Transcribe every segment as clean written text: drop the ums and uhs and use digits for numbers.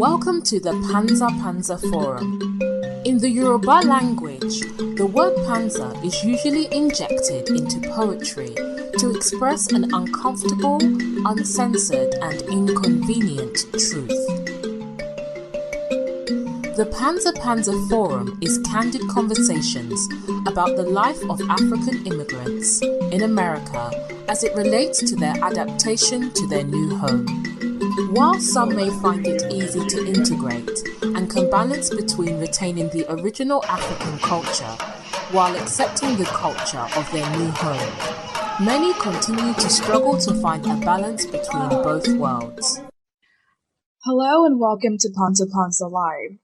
Welcome to the Pánsá Pánsá Forum. In the Yoruba language, the word Pánsá is usually injected into poetry to express an uncomfortable, uncensored, and inconvenient truth. The Pánsá Pánsá Forum is candid conversations about the life of African immigrants in America as it relates to their adaptation to their new home. While some may find it easy to integrate and can balance between retaining the original African culture while accepting the culture of their new home, many continue to struggle to find a balance between both worlds. Hello and welcome to Pánsá Pánsá Live.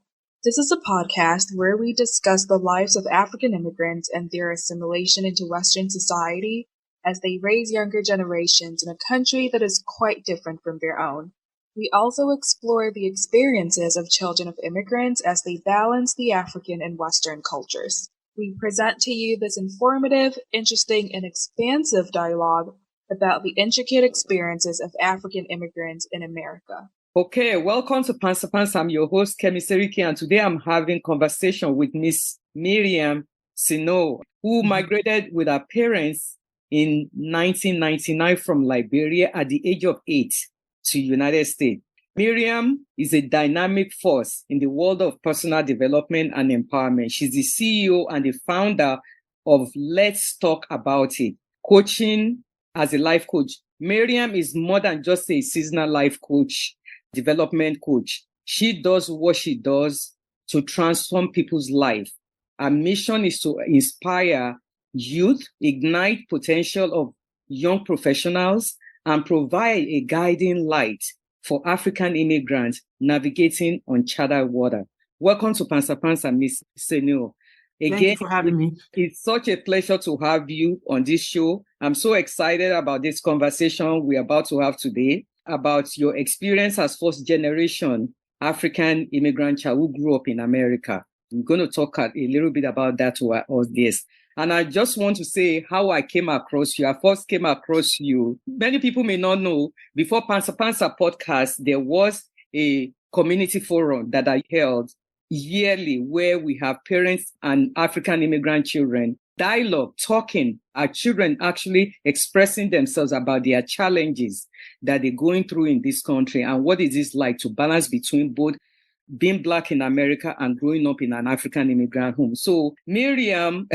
This is a podcast where we discuss the lives of African immigrants and their assimilation into Western society as they raise younger generations in a country that is quite different from their own. We also explore the experiences of children of immigrants as they balance the African and Western cultures. We present to you this informative, interesting, and expansive dialogue about the intricate experiences of African immigrants in America. Okay, welcome to Pánsá Pánsá. I'm your host, Kemi Seriki, and today I'm having conversation with Miss Mariem Sanoe, who migrated with her parents in 1999 from Liberia at the age of 8 to United States. Mariem is a dynamic force in the world of personal development and empowerment. She's the CEO and the founder of Let's Talk About It, coaching as a life coach. Mariem is more than just a seasonal life coach, development coach. She does what she does to transform people's life. Her mission is to inspire youth, ignite potential of young professionals, and provide a guiding light for African immigrants navigating uncharted water. Welcome to Pánsá Pánsá, Miss Sanoe. Thank you for having me. It's such a pleasure to have you on this show. I'm so excited about this conversation we're about to have today, about your experience as first-generation African immigrant child who grew up in America. We're going to talk a little bit about that to our audience. And I just want to say how I came across you. I first came across you. Many people may not know, before Pánsá Pánsá podcast, there was a community forum that I held yearly where we have parents and African immigrant children dialogue, talking, our children actually expressing themselves about their challenges that they're going through in this country and what is this like to balance between both being Black in America and growing up in an African immigrant home. So Mariem,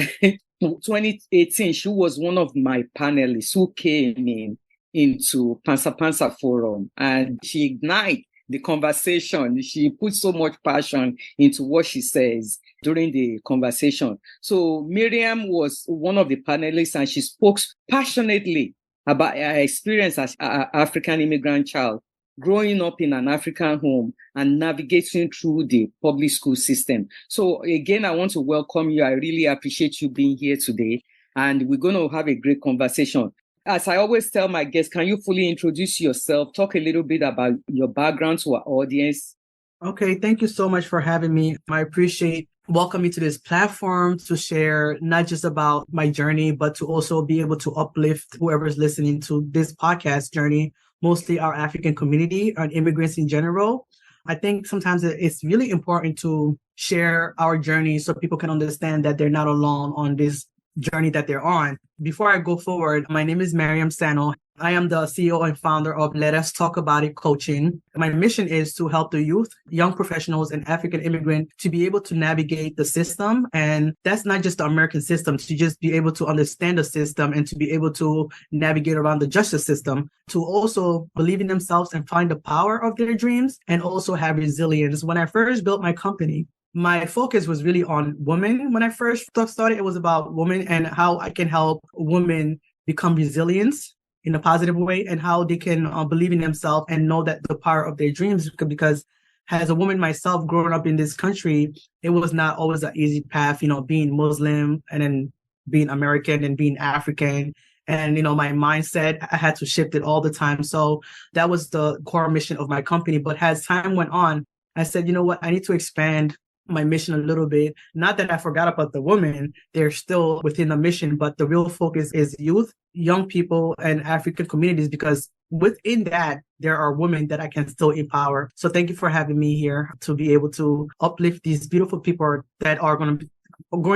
2018, she was one of my panelists who came into Pánsá Pánsá Forum, and she ignited the conversation. She put so much passion into what she says during the conversation. So Mariem was one of the panelists, and she spoke passionately about her experience as an African immigrant child, growing up in an African home and navigating through the public school system. So again, I want to welcome you. I really appreciate you being here today. And we're going to have a great conversation. As I always tell my guests, can you fully introduce yourself? Talk a little bit about your background to our audience. Okay, thank you so much for having me. I appreciate welcoming me to this platform to share not just about my journey, but to also be able to uplift whoever's listening to this podcast journey, mostly our African community and immigrants in general. I think sometimes it's really important to share our journey so people can understand that they're not alone on this journey that they're on. Before I go forward, my name is Mariem Sanoe. I am the CEO and founder of Let's Talk About It Coaching. My mission is to help the youth, young professionals, and African immigrant to be able to navigate the system. And that's not just the American system, to just be able to understand the system and to be able to navigate around the justice system, to also believe in themselves and find the power of their dreams and also have resilience. When I first built my company, my focus was really on women. When I first started, it was about women and how I can help women become resilient in a positive way and how they can believe in themselves and know that the power of their dreams. Because as a woman myself, growing up in this country, it was not always an easy path, being Muslim and then being American and being African. And, my mindset, I had to shift it all the time. So that was the core mission of my company. But as time went on, I said, you know what, I need to expand my mission a little bit. Not that I forgot about the women, they're still within the mission, but the real focus is youth, young people, and African communities, because within that, there are women that I can still empower. So thank you for having me here to be able to uplift these beautiful people that are going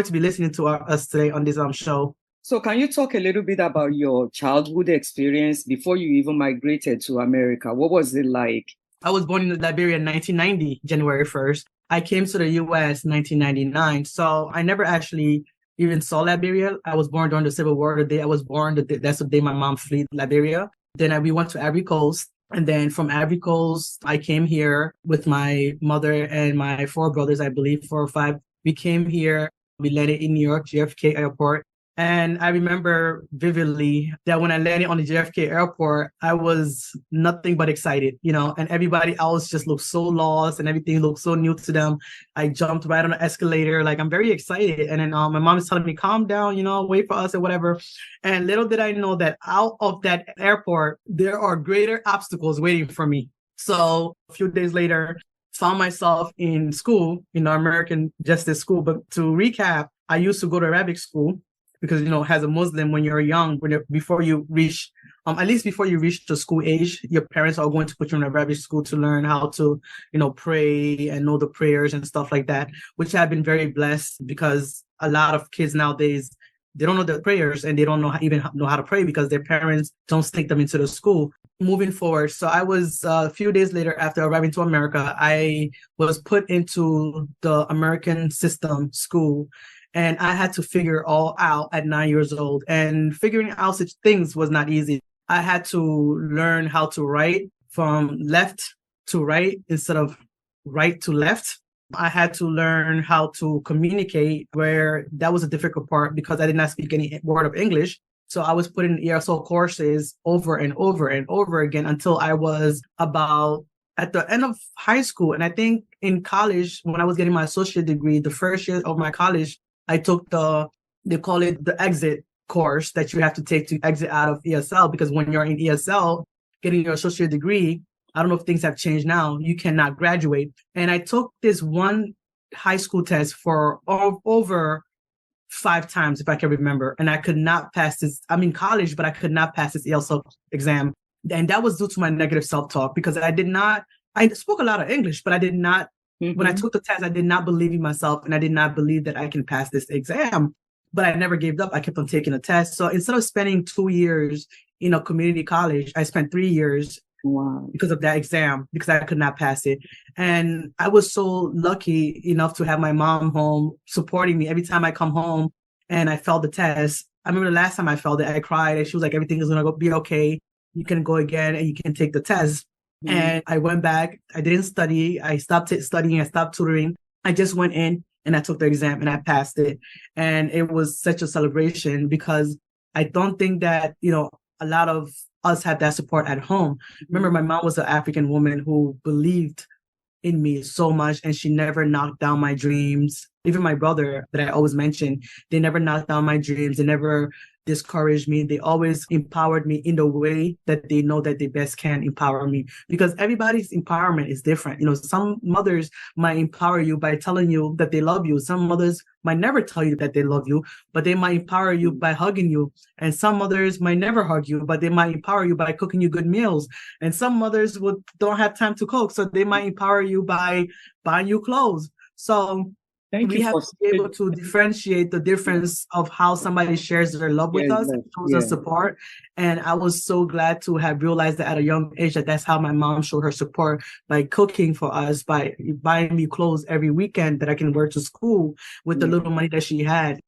to be listening to us today on this show. So can you talk a little bit about your childhood experience before you even migrated to America? What was it like? I was born in Liberia in 1990, January 1st. I came to the U.S. in 1999. So I never actually even saw Liberia. I was born during the Civil War. The day I was born, that's the day my mom fled Liberia. Then we went to Ivory Coast. And then from Ivory Coast, I came here with my mother and my 4 brothers, I believe, 4 or 5. We came here. We landed in New York, JFK Airport. And I remember vividly that when I landed on the JFK airport, I was nothing but excited, and everybody else just looked so lost and everything looked so new to them. I jumped right on the escalator, like I'm very excited. And then my mom is telling me, calm down, wait for us or whatever. And little did I know that out of that airport, there are greater obstacles waiting for me. So a few days later, found myself in school, American Justice School. But to recap, I used to go to Arabic school. Because, as a Muslim, when you're young, before you reach, at least before you reach the school age, your parents are going to put you in a Arabic school to learn how to, pray and know the prayers and stuff like that, which I've been very blessed because a lot of kids nowadays, they don't know the prayers and they don't even know how to pray because their parents don't stick them into the school. Moving forward, so I was a few days later after arriving to America, I was put into the American system school. And I had to figure all out at 9 years old. And figuring out such things was not easy. I had to learn how to write from left to right instead of right to left. I had to learn how to communicate, where that was a difficult part because I did not speak any word of English. So I was put in ESL courses over and over and over again until I was about at the end of high school. And I think in college, when I was getting my associate degree, the first year of my college, I took they call it the exit course that you have to take to exit out of ESL, because when you're in ESL, getting your associate degree, I don't know if things have changed now, you cannot graduate. And I took this one high school test for over 5 times, if I can remember, and I could not pass this. I'm in college, but I could not pass this ESL exam. And that was due to my negative self-talk, because I spoke a lot of English, but I did not. Mm-hmm. When I took the test, I did not believe in myself, and I did not believe that I can pass this exam. But I never gave up. I kept on taking the test. So instead of spending 2 years in a community college, I spent 3 years because of that exam, because I could not pass it. And I was so lucky enough to have my mom home supporting me every time I come home and I failed the test. I remember the last time I failed it, I cried, and she was like, everything is going to be okay. You can go again and you can take the test. Mm-hmm. And I went back. I didn't study. I stopped studying. I stopped tutoring. I just went in and I took the exam and I passed it. And it was such a celebration because I don't think that, a lot of us have that support at home. Remember, my mom was an African woman who believed in me so much, and she never knocked down my dreams. Even my brother that I always mention, they never knocked down my dreams. They never discouraged me. They always empowered me in the way that they know that they best can empower me, because everybody's empowerment is different. Some mothers might empower you by telling you that they love you. Some mothers might never tell you that they love you, but they might empower you by hugging you. And some mothers might never hug you, but they might empower you by cooking you good meals. And some mothers don't have time to cook, so they might empower you by buying you clothes. So we have to be able to differentiate the difference of how somebody shares their love with us and shows us support. And I was so glad to have realized that at a young age, that's how my mom showed her support, by cooking for us, by buying me clothes every weekend that I can wear to school with the little money that she had.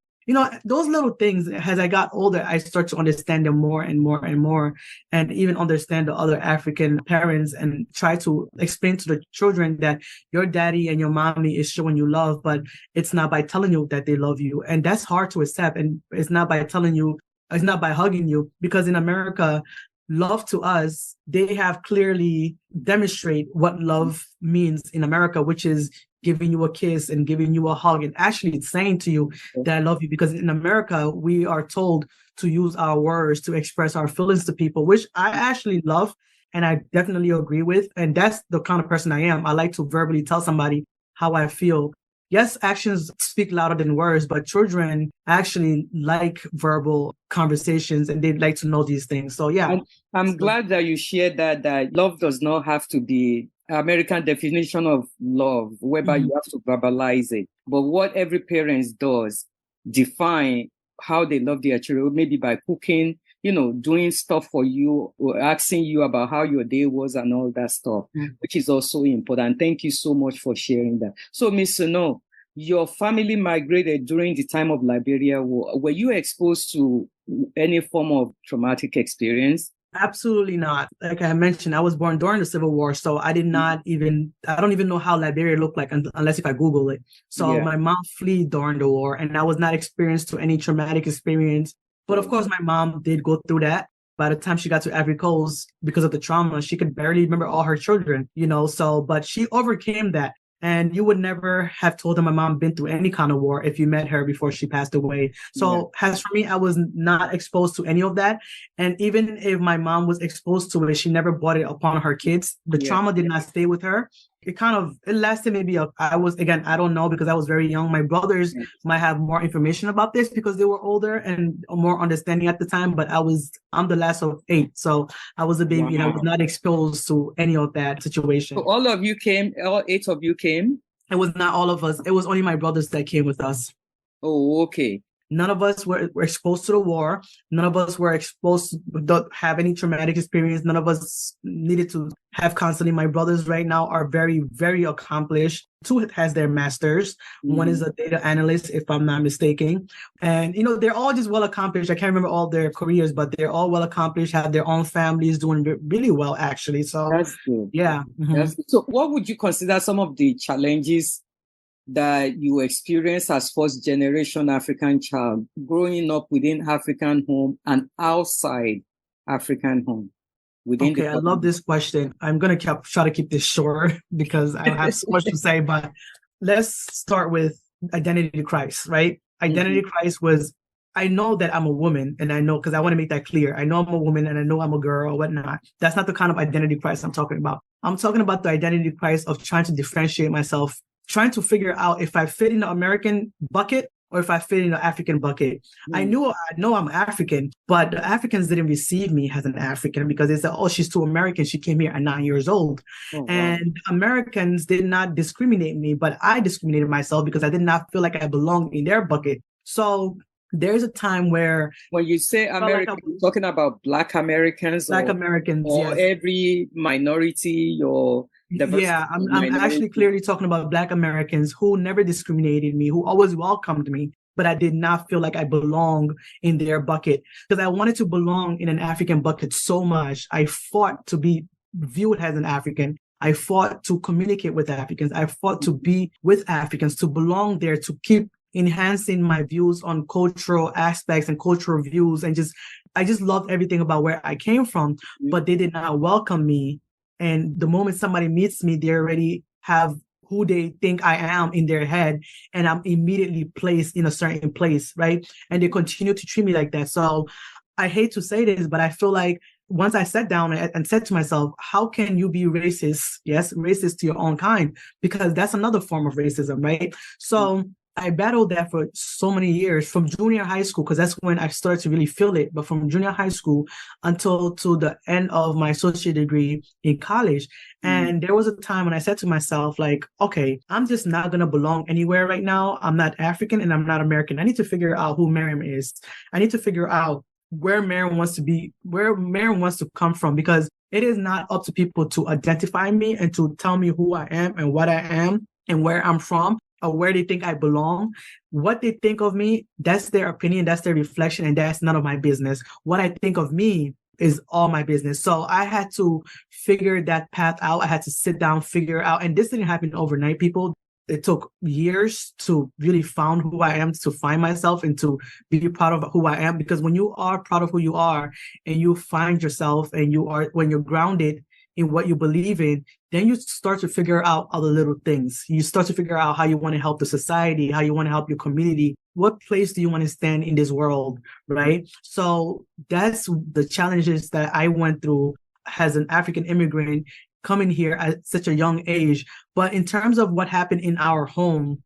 Those little things, as I got older, I start to understand them more and more and more, and even understand the other African parents and try to explain to the children that your daddy and your mommy is showing you love, but it's not by telling you that they love you. And that's hard to accept. And it's not by hugging you, because in America, love to us, they have clearly demonstrate what love means in America, which is giving you a kiss and giving you a hug and actually saying to you that I love you. Because in America, we are told to use our words to express our feelings to people, which I actually love and I definitely agree with. And that's the kind of person I am. I like to verbally tell somebody how I feel. yes, actions speak louder than words, but children actually like verbal conversations and they'd like to know these things. So yeah. I'm glad that you shared that love does not have to be American definition of love, whereby you have to verbalize it. But what every parent does define how they love their children, maybe by cooking, doing stuff for you or asking you about how your day was and all that stuff, which is also important. Thank you so much for sharing that. So, Ms. Sanoe, your family migrated during the time of Liberia War. Were you exposed to any form of traumatic experience? Absolutely not. Like I mentioned, I was born during the Civil War, so I don't even know how Liberia looked like unless if I Google it. So my mom fled during the war, and I was not experienced to any traumatic experience. But of course, my mom did go through that. By the time she got to Ivory Coast, because of the trauma, she could barely remember all her children, but she overcame that. And you would never have told her my mom been through any kind of war if you met her before she passed away. So as for me, I was not exposed to any of that. And even if my mom was exposed to it, she never brought it upon her kids. The trauma did not stay with her. It lasted maybe I don't know because I was very young. My brothers might have more information about this because they were older and more understanding at the time, but I'm the last of 8. So I was a baby and I was not exposed to any of that situation. So all 8 of you came? It was not all of us. It was only my brothers that came with us. Oh, okay. None of us were exposed to the war. None of us were exposed to have any traumatic experience. None of us needed to have counseling. My brothers right now are very, very accomplished. 2 has their masters. One is a data analyst, if I'm not mistaken. And, they're all just well accomplished. I can't remember all their careers, but they're all well accomplished, have their own families, doing really well, actually. So that's good. Yeah. That's good. So what would you consider some of the challenges that you experience as first generation African child growing up within African home and outside African home? I love this question. I'm going to try to keep this short because I have so much to say, but let's start with identity crisis, right? Identity crisis was, I know that I'm a woman, and I know, because I want to make that clear. I know I'm a woman and I know I'm a girl or whatnot. That's not the kind of identity crisis I'm talking about. I'm talking about the identity crisis of trying to differentiate myself, trying to figure out if I fit in the American bucket or if I fit in the African bucket. I know I'm African, but the Africans didn't receive me as an African because they said, oh, she's too American. She came here at 9 years old. And Americans did not discriminate me, but I discriminated myself because I did not feel like I belonged in their bucket. So there's a time where... When you say American, you're talking about Black Americans? Or every minority or... I'm actually clearly talking about Black Americans who never discriminated me, who always welcomed me, but I did not feel like I belonged in their bucket because I wanted to belong in an African bucket so much. I fought to be viewed as an African. I fought to communicate with Africans. I fought to be with Africans, to belong there, to keep enhancing my views on cultural aspects and cultural views. And I just loved everything about where I came from, but they did not welcome me. And the moment somebody meets me, they already have who they think I am in their head, and I'm immediately placed in a certain place, right? And they continue to treat me like that. So I hate to say this, but I feel like once I sat down and said to myself, how can you be racist? Yes, racist to your own kind, because that's another form of racism, right? So I battled that for so many years, from junior high school, because that's when I started to really feel it. But from junior high school until to the end of my associate degree in college. And there was a time when I said to myself, like, okay, I'm just not going to belong anywhere right now. I'm not African and I'm not American. I need to figure out who Mariem is. I need to figure out where Mariem wants to be, where Mariem wants to come from, because it is not up to people to identify me and to tell me who I am and what I am and where I'm from, or where they think I belong. What they think of me, that's their opinion, that's their reflection, and that's none of my business. What I think of me is all my business. So I had to figure that path out. I had to sit down, figure out, and this didn't happen overnight, people. It took years to really find who I am, to find myself and to be proud of who I am. Because when you are proud of who you are and you find yourself and when you're grounded in what you believe in, then you start to figure out other little things. You start to figure out how you want to help the society, how you want to help your community. What place do you want to stand in this world, right? So that's the challenges that I went through as an African immigrant coming here at such a young age. But in terms of what happened in our home,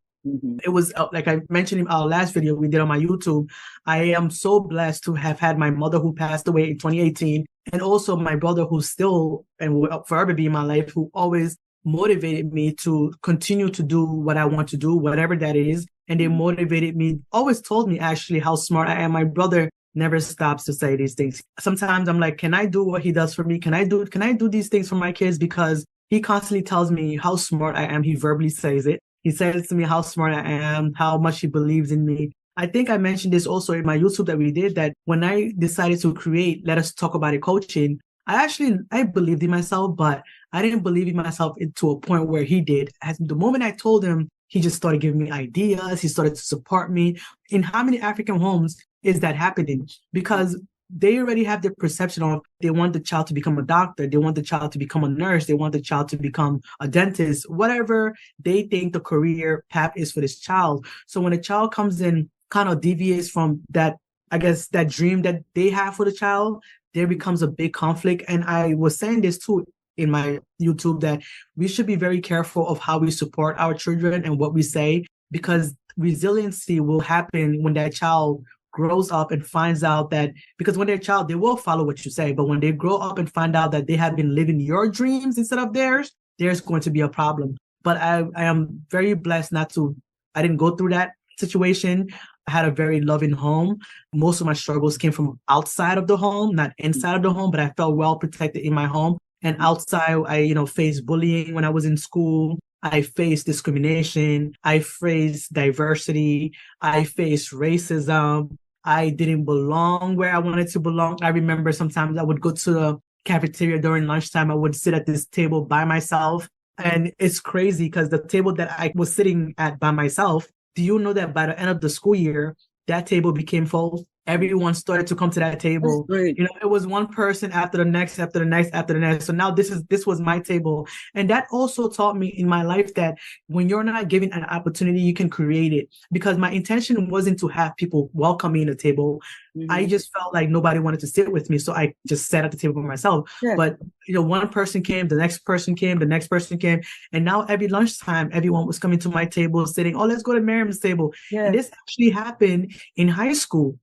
It was like I mentioned in our last video we did on my YouTube. I am so blessed to have had my mother who passed away in 2018, and also my brother who's still and will forever be in my life, who always motivated me to continue to do what I want to do, whatever that is. And they motivated me, always told me actually how smart I am. My brother never stops to say these things. Sometimes I'm like, can I do what he does for me? Can I do these things for my kids? Because he constantly tells me how smart I am. He verbally says it. He says to me how smart I am, how much he believes in me. I think I mentioned this also in my YouTube that we did, that when I decided to create Let Us Talk About It coaching, I believed in myself, but I didn't believe in myself to a point where he did. As the moment I told him, he just started giving me ideas. He started to support me. In how many African homes is that happening? Because they already have the perception of they want the child to become a doctor, they want the child to become a nurse, they want the child to become a dentist, whatever they think the career path is for this child. So when a child comes in, kind of deviates from that, I guess, that dream that they have for the child, there becomes a big conflict. And I was saying this too in my YouTube, that we should be very careful of how we support our children and what we say, because resiliency will happen when that child grows up and finds out that, because when they're a child, they will follow what you say. But when they grow up and find out that they have been living your dreams instead of theirs, there's going to be a problem. But I am very blessed I didn't go through that situation. I had a very loving home. Most of my struggles came from outside of the home, not inside of the home, but I felt well protected in my home. And outside, I, faced bullying when I was in school. I faced discrimination. I faced diversity. I faced racism. I didn't belong where I wanted to belong. I remember sometimes I would go to the cafeteria during lunchtime. I would sit at this table by myself. And it's crazy because the table that I was sitting at by myself, do you know that by the end of the school year, that table became full? Everyone started to come to that table. It was one person after the next, after the next, after the next. So now this was my table. And that also taught me in my life that when you're not given an opportunity, you can create it. Because my intention wasn't to have people welcome me in the table. I just felt like nobody wanted to sit with me. So I just sat at the table by myself. Yeah. But, one person came, the next person came, the next person came. And now every lunchtime, everyone was coming to my table sitting, oh, let's go to Mariem's table. Yeah. And this actually happened in high school.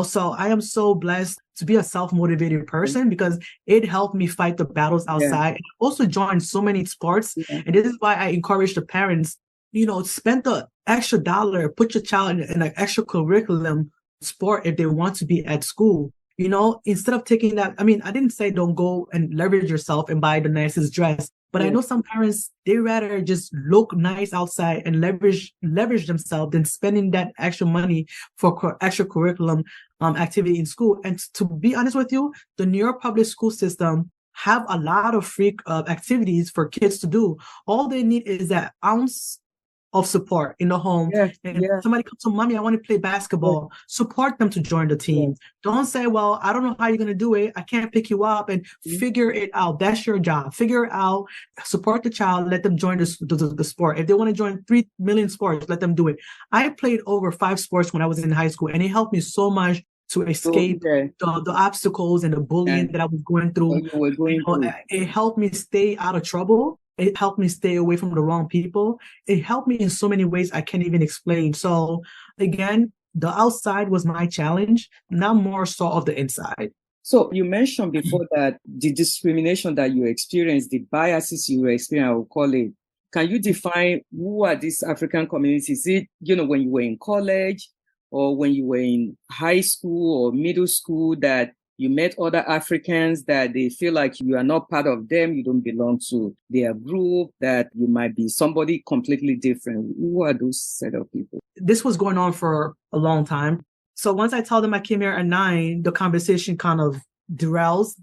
So I am so blessed to be a self-motivated person because it helped me fight the battles outside. And also joined so many sports. Yeah. And this is why I encourage the parents, spend the extra dollar, put your child in an extra curriculum sport if they want to be at school. Instead of taking that, I didn't say don't go and leverage yourself and buy the nicest dress. But I know some parents, they rather just look nice outside and leverage themselves than spending that extra money for extra curriculum activity in school. And to be honest with you, the New York public school system have a lot of free activities for kids to do. All they need is that ounce of support in the home. Somebody comes to mommy, I want to play basketball. Support them to join the team. Don't say, well, I don't know how you're going to do it. I can't pick you up, and figure it out. That's your job. Figure it out. Support the child. Let them join the sport. If they want to join 3 million sports, let them do it. I played over 5 sports when I was in high school, and it helped me so much to escape the obstacles and the bullying that I was going through. It helped me stay out of trouble. It helped me stay away from the wrong people. It helped me in so many ways I can't even explain. So again, the outside was my challenge, not more so of the inside. So you mentioned before that the discrimination that you experienced, the biases you experienced, I will call it. Can you define who are these African communities? Is it, when you were in college or when you were in high school or middle school that you met other Africans that they feel like you are not part of them, you don't belong to their group, that you might be somebody completely different? Who are those set of people? This was going on for a long time. So once I told them I came here at 9, the conversation kind of derails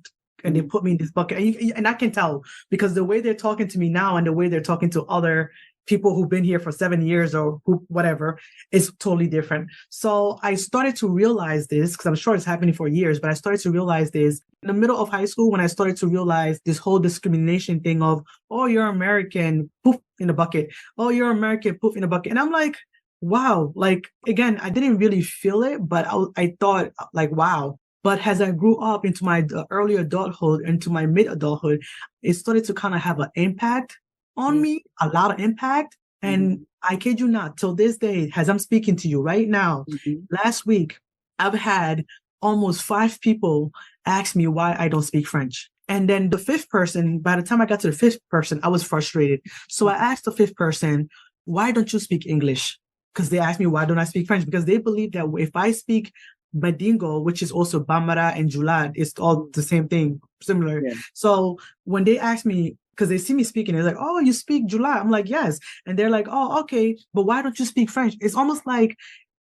and they put me in this bucket. And I can tell because the way they're talking to me now and the way they're talking to other people who've been here for 7 years or whatever is totally different. So I started to realize this, because I'm sure it's happening for years, but I started to realize this in the middle of high school when I started to realize this whole discrimination thing of, oh, you're American, poof, in the bucket. Oh, you're American, poof, in the bucket. And I'm like, wow. Like, again, I didn't really feel it, but I thought like, wow. But as I grew up into my early adulthood, into my mid-adulthood, it started to kind of have an impact on me, a lot of impact. And I kid you not, till this day, as I'm speaking to you right now, last week, I've had almost 5 people ask me why I don't speak French. And then the 5th person, by the time I got to the 5th person, I was frustrated. So I asked the 5th person, why don't you speak English? Because they asked me, why don't I speak French? Because they believe that if I speak Badingo, which is also Bambara and Jula, it's all the same thing, similar. Yeah. So when they ask me, because they see me speaking, they're like, oh, you speak Jula? I'm like, yes. And they're like, oh, okay, but why don't you speak French? It's almost like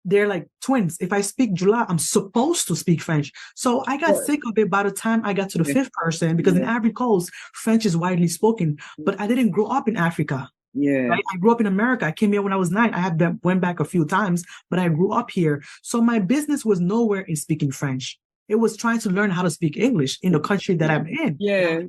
they're like twins. If I speak Jula, I'm supposed to speak French. So I got sick of it by the time I got to the 5th person, because in Ivory Coast, French is widely spoken, but I didn't grow up in Africa. Yeah, right? I grew up in America. I came here when I was 9. I went back a few times, but I grew up here. So my business was nowhere in speaking French. It was trying to learn how to speak English in the country that I'm in. Yeah.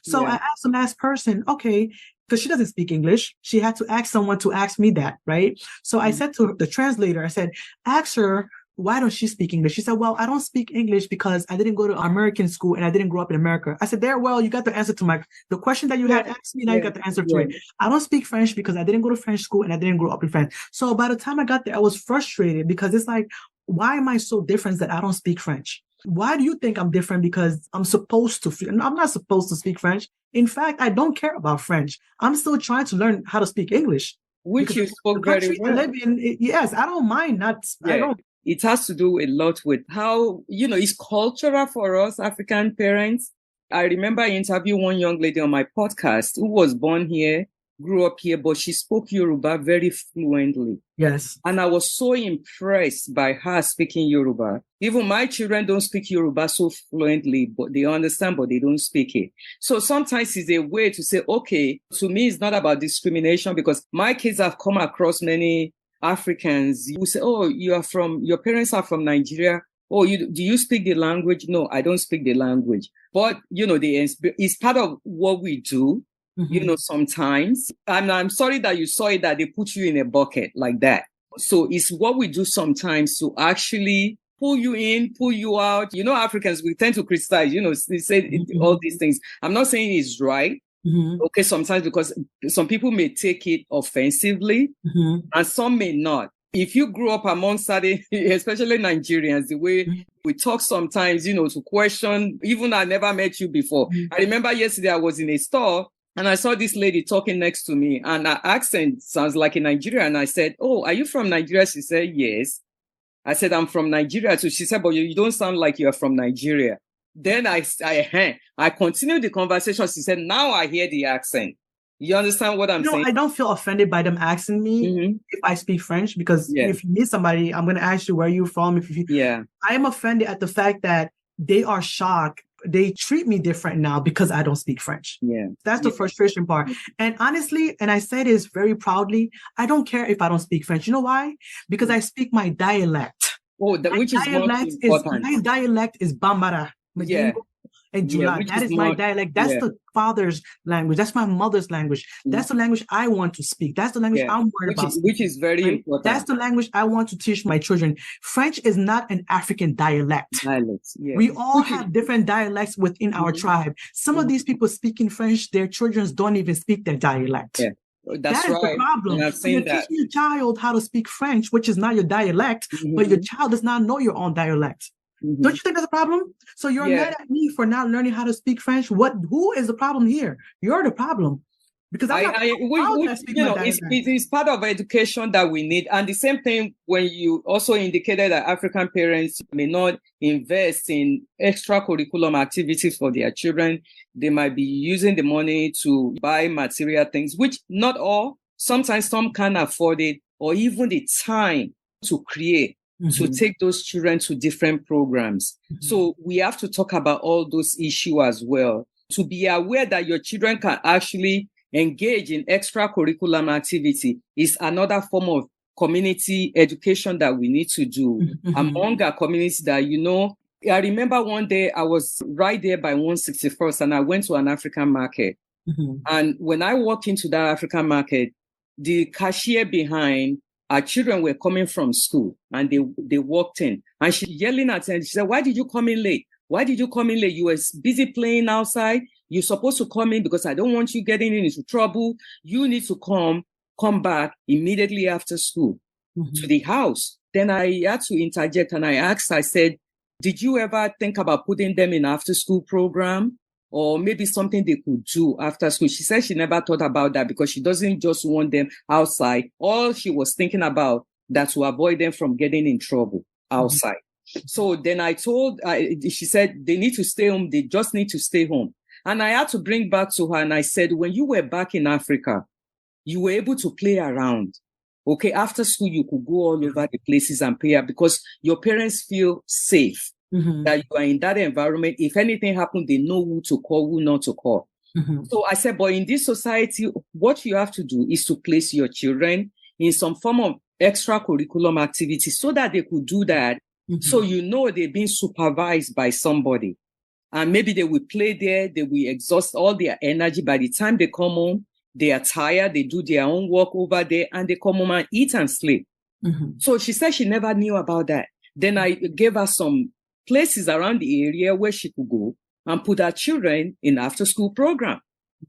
So I asked the last person, okay, because she doesn't speak English. She had to ask someone to ask me that, right? So I said to the translator, I said, ask her, why don't she speak English? She said, well, I don't speak English because I didn't go to American school and I didn't grow up in America. I said, you got the answer to the question that you had asked me. Now you got the answer to it. I don't speak French because I didn't go to French school and I didn't grow up in France. So by the time I got there, I was frustrated because it's like, why am I so different that I don't speak French? Why do you think I'm different? Because I'm not supposed to speak French. In fact, I don't care about French. I'm still trying to learn how to speak English. Which you spoke very well. I live in, yes, I don't mind. I don't. It has to do a lot with how, it's cultural for us African parents. I remember I interviewed one young lady on my podcast who was born here, grew up here, but she spoke Yoruba very fluently. Yes. And I was so impressed by her speaking Yoruba. Even my children don't speak Yoruba so fluently, but they understand, but they don't speak it. So sometimes it's a way to say, okay, to me, it's not about discrimination, because my kids have come across many Africans who say, oh, your parents are from Nigeria. Oh, do you speak the language? No, I don't speak the language. But, it's part of what we do, sometimes. And I'm sorry that you saw it, that they put you in a bucket like that. So it's what we do sometimes to actually pull you in, pull you out. Africans, we tend to criticize, they say all these things. I'm not saying it's right. Okay, sometimes, because some people may take it offensively and some may not. If you grew up amongst especially Nigerians, the way we talk sometimes, to question, even I never met you before. I remember yesterday I was in a store and I saw this lady talking next to me, and her accent sounds like a Nigerian. And I said, oh, are you from Nigeria? She said, yes. I said, I'm from Nigeria. So she said, but you don't sound like you're from Nigeria. Then I continued the conversation. She said, now I hear the accent. You understand what I'm saying? I don't feel offended by them asking me if I speak French, because if you meet somebody, I'm going to ask you where you're from. I am offended at the fact that they are shocked. They treat me different now because I don't speak French. Yeah. That's the frustration part. And honestly, and I say this very proudly, I don't care if I don't speak French. You know why? Because I speak my dialect. Oh, which is most important. My dialect is Bambara. And Jula. That is my dialect. That's the father's language. That's my mother's language. That's the language I want to speak. That's the language I'm worried about. Which is very important. That's the language I want to teach my children. French is not an African dialect. We all have different dialects within our tribe. Some of these people speaking French, their children don't even speak their dialect. Yeah. That is the problem. You're teaching your child how to speak French, which is not your dialect, but your child does not know your own dialect. Don't you think that's a problem? So you're mad at me for not learning how to speak French. Who is the problem here? You're the problem. Because it's part of education that we need. And the same thing when you also indicated that African parents may not invest in extracurriculum activities for their children. They might be using the money to buy material things, which not all, sometimes some can't afford it, or even the time to create. To take those children to different programs. So we have to talk about all those issues as well, to be aware that your children can actually engage in extracurricular activity is another form of community education that we need to do among our community that, I remember one day I was right there by 161st and I went to an African market. And when I walked into that African market, the cashier behind, our children were coming from school and they walked in and she yelling at them. She said, why did you come in late? Why did you come in late? You were busy playing outside. You're supposed to come in because I don't want you getting into trouble. You need to come come back immediately after school to the house. Then I had to interject and I asked, I said, did you ever think about putting them in after school program or maybe something they could do after school? She said she never thought about that because she doesn't just want them outside. All she was thinking about that to avoid them from getting in trouble outside. So then she said they need to stay home. They just need to stay home. And I had to bring back to her and I said, when you were back in Africa, you were able to play around. Okay, after school, you could go all over the places and play because your parents feel safe that you are in that environment. If anything happens, they know who to call, who not to call. So I said, but in this society, what you have to do is to place your children in some form of extracurriculum activity so that they could do that. So you know they're being supervised by somebody. And maybe they will play there, they will exhaust all their energy. By the time they come home, they are tired, they do their own work over there, and they come home and eat and sleep. So she said she never knew about that. Then I gave her some places around the area where she could go and put her children in after-school program.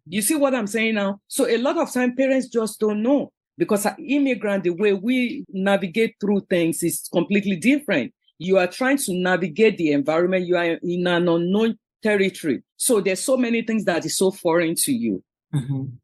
You see what I'm saying now? So a lot of time parents just don't know because as immigrant, the way we navigate through things is completely different. You are trying to navigate the environment. You are in an unknown territory. So there's so many things that is so foreign to you.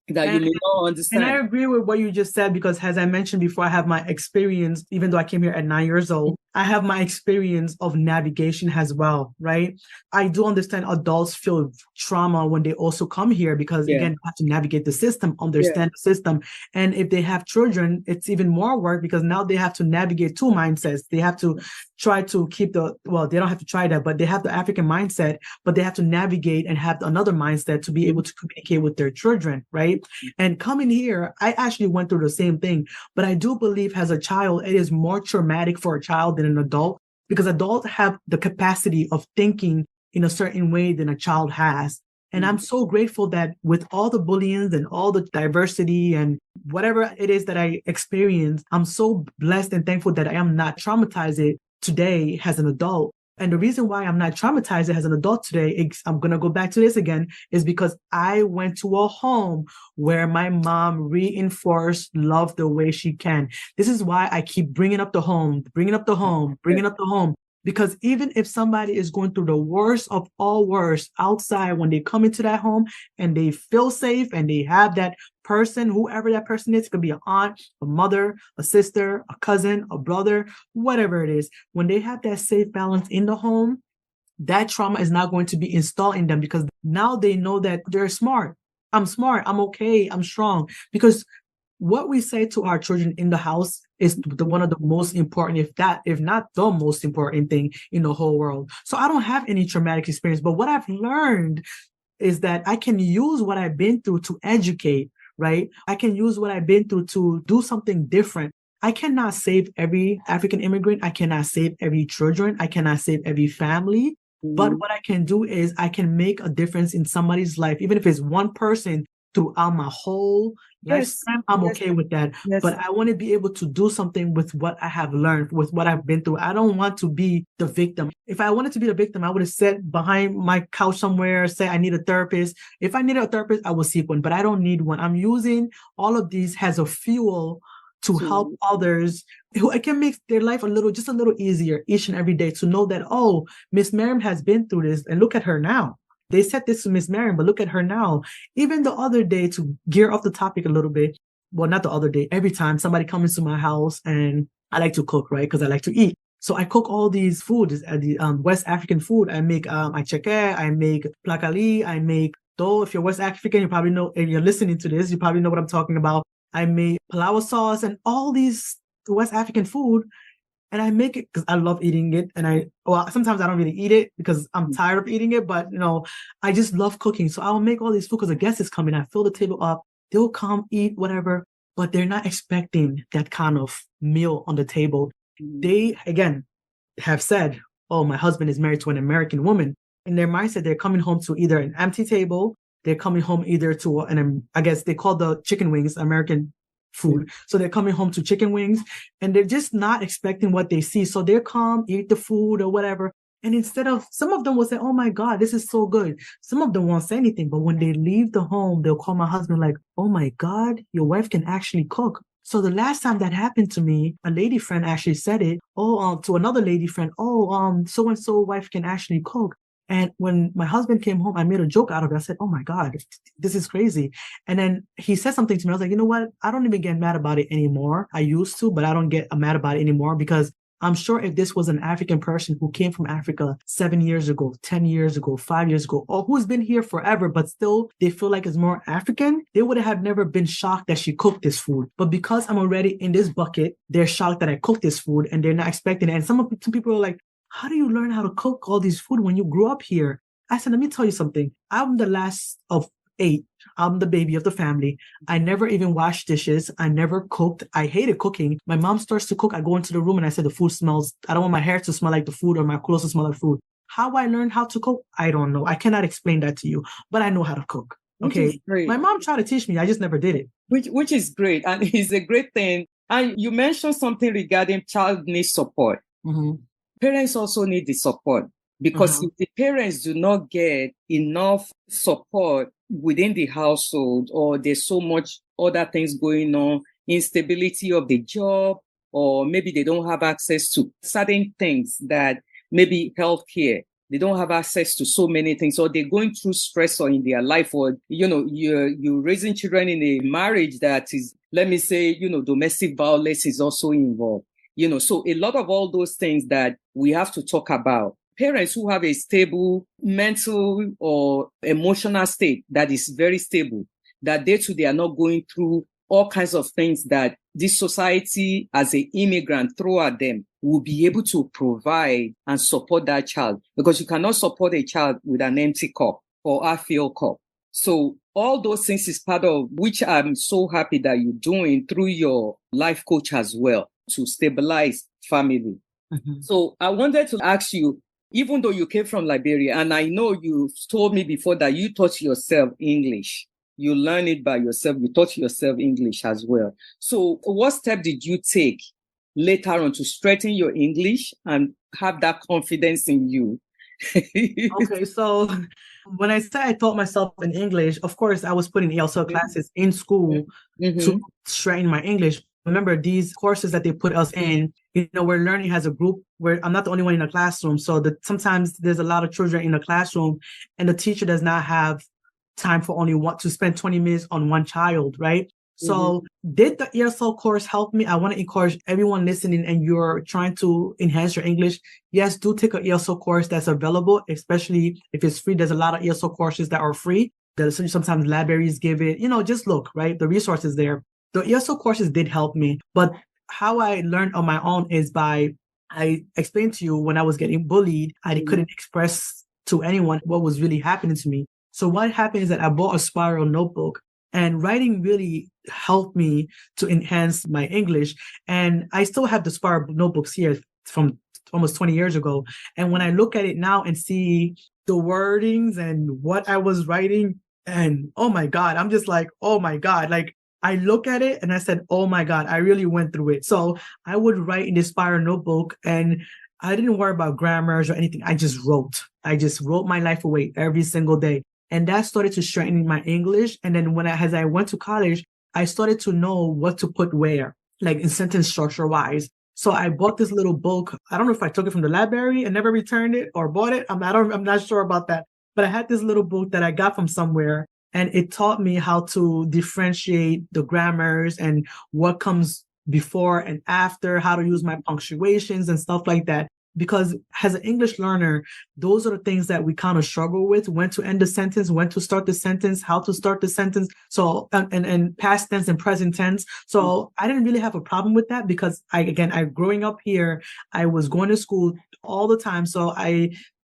That you may not understand. And I agree with what you just said because as I mentioned before, I have my experience, even though I came here at 9 years old, I have my experience of navigation as well, right? I do understand adults feel trauma when they also come here because, again, they have to navigate the system, understand the system. And if they have children, it's even more work because now they have to navigate two mindsets. They have to try to keep they don't have to try that, but they have the African mindset, but they have to navigate and have another mindset to be able to communicate with their children, right? And coming here, I actually went through the same thing, but I do believe as a child, it is more traumatic for a child than an adult because adults have the capacity of thinking in a certain way than a child has. And I'm so grateful that with all the bullying and all the diversity and whatever it is that I experienced, I'm so blessed and thankful that I am not traumatized today as an adult. And the reason why I'm not traumatized as an adult today, I'm going to go back to this again, is because I went to a home where my mom reinforced love the way she can. This is why I keep bringing up the home. Because even if somebody is going through the worst of all worst outside, when they come into that home and they feel safe and they have that person, whoever that person is, it could be an aunt, a mother, a sister, a cousin, a brother, whatever it is. When they have that safe balance in the home, that trauma is not going to be installed in them because now they know that they're smart. I'm smart. I'm okay. I'm strong. Because what we say to our children in the house is one of the most important, if not the most important thing in the whole world. So I don't have any traumatic experience, but what I've learned is that I can use what I've been through to educate, right? I can use what I've been through to do something different. I cannot save every African immigrant. I cannot save every children. I cannot save every family. But what I can do is I can make a difference in somebody's life, even if it's one person throughout my whole lifetime, I'm okay with that. But I want to be able to do something with what I have learned, with what I've been through. I don't want to be the victim. If I wanted to be the victim, I would have sat behind my couch somewhere, say I need a therapist. If I needed a therapist, I would seek one, but I don't need one. I'm using all of these as a fuel to help others who I can make their life just a little easier each and every day to know that, oh, Miss Mariem has been through this and look at her now. They said this to Miss Mariem, but look at her now. Even the other day, to gear off the topic a little bit, well, not the other day, every time somebody comes into my house and I like to cook, right? Because I like to eat. So I cook all these foods, the West African food. I make acheke, I make plakali, I make do. If you're West African, you probably know, if you're listening to this, you probably know what I'm talking about. I make palawa sauce and all these West African food. And I make it because I love eating it. And sometimes I don't really eat it because I'm tired of eating it, but I just love cooking. So I'll make all these food because a guest is coming. I fill the table up. They'll come, eat, whatever, but they're not expecting that kind of meal on the table. They, again, have said, oh, my husband is married to an American woman. In their mindset, they're coming home to either an empty table. They're coming home either to I guess they call the chicken wings American food. So they're coming home to chicken wings and they're just not expecting what they see. So they'll come, eat the food or whatever. And instead of, some of them will say, oh my God, this is so good. Some of them won't say anything. But when they leave the home, they'll call my husband like, oh my God, your wife can actually cook. So the last time that happened to me, a lady friend actually said it, to another lady friend, so-and-so wife can actually cook. And when my husband came home, I made a joke out of it. I said, oh my God, this is crazy. And then he said something to me. I was like, you know what? I don't even get mad about it anymore. I used to, but I don't get mad about it anymore, because I'm sure if this was an African person who came from Africa 7 years ago, 10 years ago, 5 years ago, or who's been here forever, but still they feel like it's more African, they would have never been shocked that she cooked this food. But because I'm already in this bucket, they're shocked that I cooked this food and they're not expecting it. And some people are like, how do you learn how to cook all these food when you grew up here? I said, let me tell you something. I'm the last of 8. I'm the baby of the family. I never even washed dishes. I never cooked. I hated cooking. My mom starts to cook. I go into the room and I say, the food smells. I don't want my hair to smell like the food or my clothes to smell like food. How I learned how to cook, I don't know. I cannot explain that to you, but I know how to cook. Okay. My mom tried to teach me. I just never did it. Which is great. And it's a great thing. And you mentioned something regarding child needs support. Mm-hmm. Parents also need the support, because if the parents do not get enough support within the household, or there's so much other things going on, instability of the job, or maybe they don't have access to certain things that maybe healthcare, they don't have access to so many things, or they're going through stress or in their life, or, you're raising children in a marriage that is, let me say, domestic violence is also involved. So a lot of all those things that we have to talk about. Parents who have a stable mental or emotional state that is very stable, that they are not going through all kinds of things that this society as an immigrant throw at them, will be able to provide and support that child. Because you cannot support a child with an empty cup or a filled cup. So all those things is part of which I'm so happy that you're doing through your life coach as well, to stabilize family. Mm-hmm. So I wanted to ask you, even though you came from Liberia, and I know you told me before that you taught yourself English, you learned it by yourself, you taught yourself English as well. So what step did you take later on to strengthen your English and have that confidence in you? Okay, so when I say I taught myself in English, of course, I was putting ESL classes in school to strengthen my English. Remember, these courses that they put us in, we're learning as a group, where I'm not the only one in the classroom. So sometimes there's a lot of children in the classroom and the teacher does not have time for to spend 20 minutes on one child, right? So did the ESL course help me? I want to encourage everyone listening and you're trying to enhance your English. Yes, do take an ESL course that's available, especially if it's free. There's a lot of ESL courses that are free. Sometimes libraries give it, just look, right? The resources there. The ESL courses did help me, but how I learned on my own is I explained to you when I was getting bullied, I couldn't express to anyone what was really happening to me. So what happened is that I bought a spiral notebook, and writing really helped me to enhance my English. And I still have the spiral notebooks here from almost 20 years ago. And when I look at it now and see the wordings and what I was writing, and oh my God, I'm just like, oh my God, like I look at it and I said, oh my God, I really went through it. So I would write in this spiral notebook and I didn't worry about grammars or anything. I just wrote my life away every single day. And that started to strengthen my English. And then as I went to college, I started to know what to put where, like in sentence structure wise. So I bought this little book. I don't know if I took it from the library and never returned it or bought it. I'm not sure about that. But I had this little book that I got from somewhere, and it taught me how to differentiate the grammars and what comes before and after, how to use my punctuations and stuff like that. Because as an English learner, those are the things that we kind of struggle with: when to end the sentence, when to start the sentence, how to start the sentence. So, and past tense and present tense. So I didn't really have a problem with that because I growing up here, I was going to school all the time. So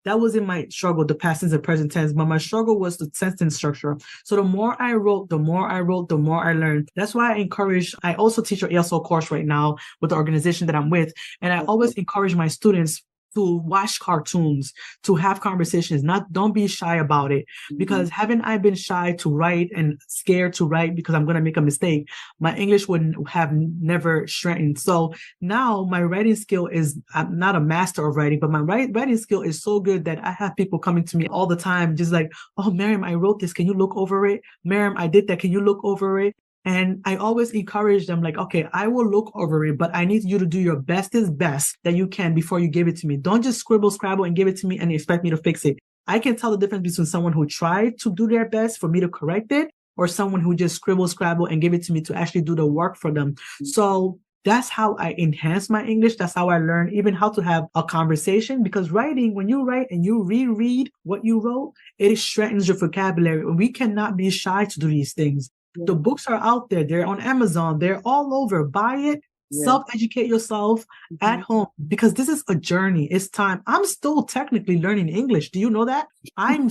that wasn't my struggle, the past tense and present tense, but my struggle was the sentence structure. So the more I wrote, the more I learned. That's why I also teach an ESL course right now with the organization that I'm with. And I always encourage my students, to watch cartoons, to have conversations. Don't be shy about it. Because haven't I been shy to write and scared to write because I'm going to make a mistake, my English would have never strengthened. So now my writing skill is, I'm not a master of writing, but my writing skill is so good that I have people coming to me all the time, just like, oh, Mariem, I wrote this. Can you look over it? Mariem, I did that. Can you look over it? And I always encourage them like, okay, I will look over it, but I need you to do your bestest best that you can before you give it to me. Don't just scribble, scrabble and give it to me and expect me to fix it. I can tell the difference between someone who tried to do their best for me to correct it or someone who just scribble, scrabble and give it to me to actually do the work for them. So that's how I enhance my English. That's how I learn even how to have a conversation, because writing, when you write and you reread what you wrote, it strengthens your vocabulary. We cannot be shy to do these things. The books are out there. They're on Amazon. They're all over. Buy it. Self-educate yourself at home, because this is a journey. It's time. I'm still technically learning English. Do you know that? I'm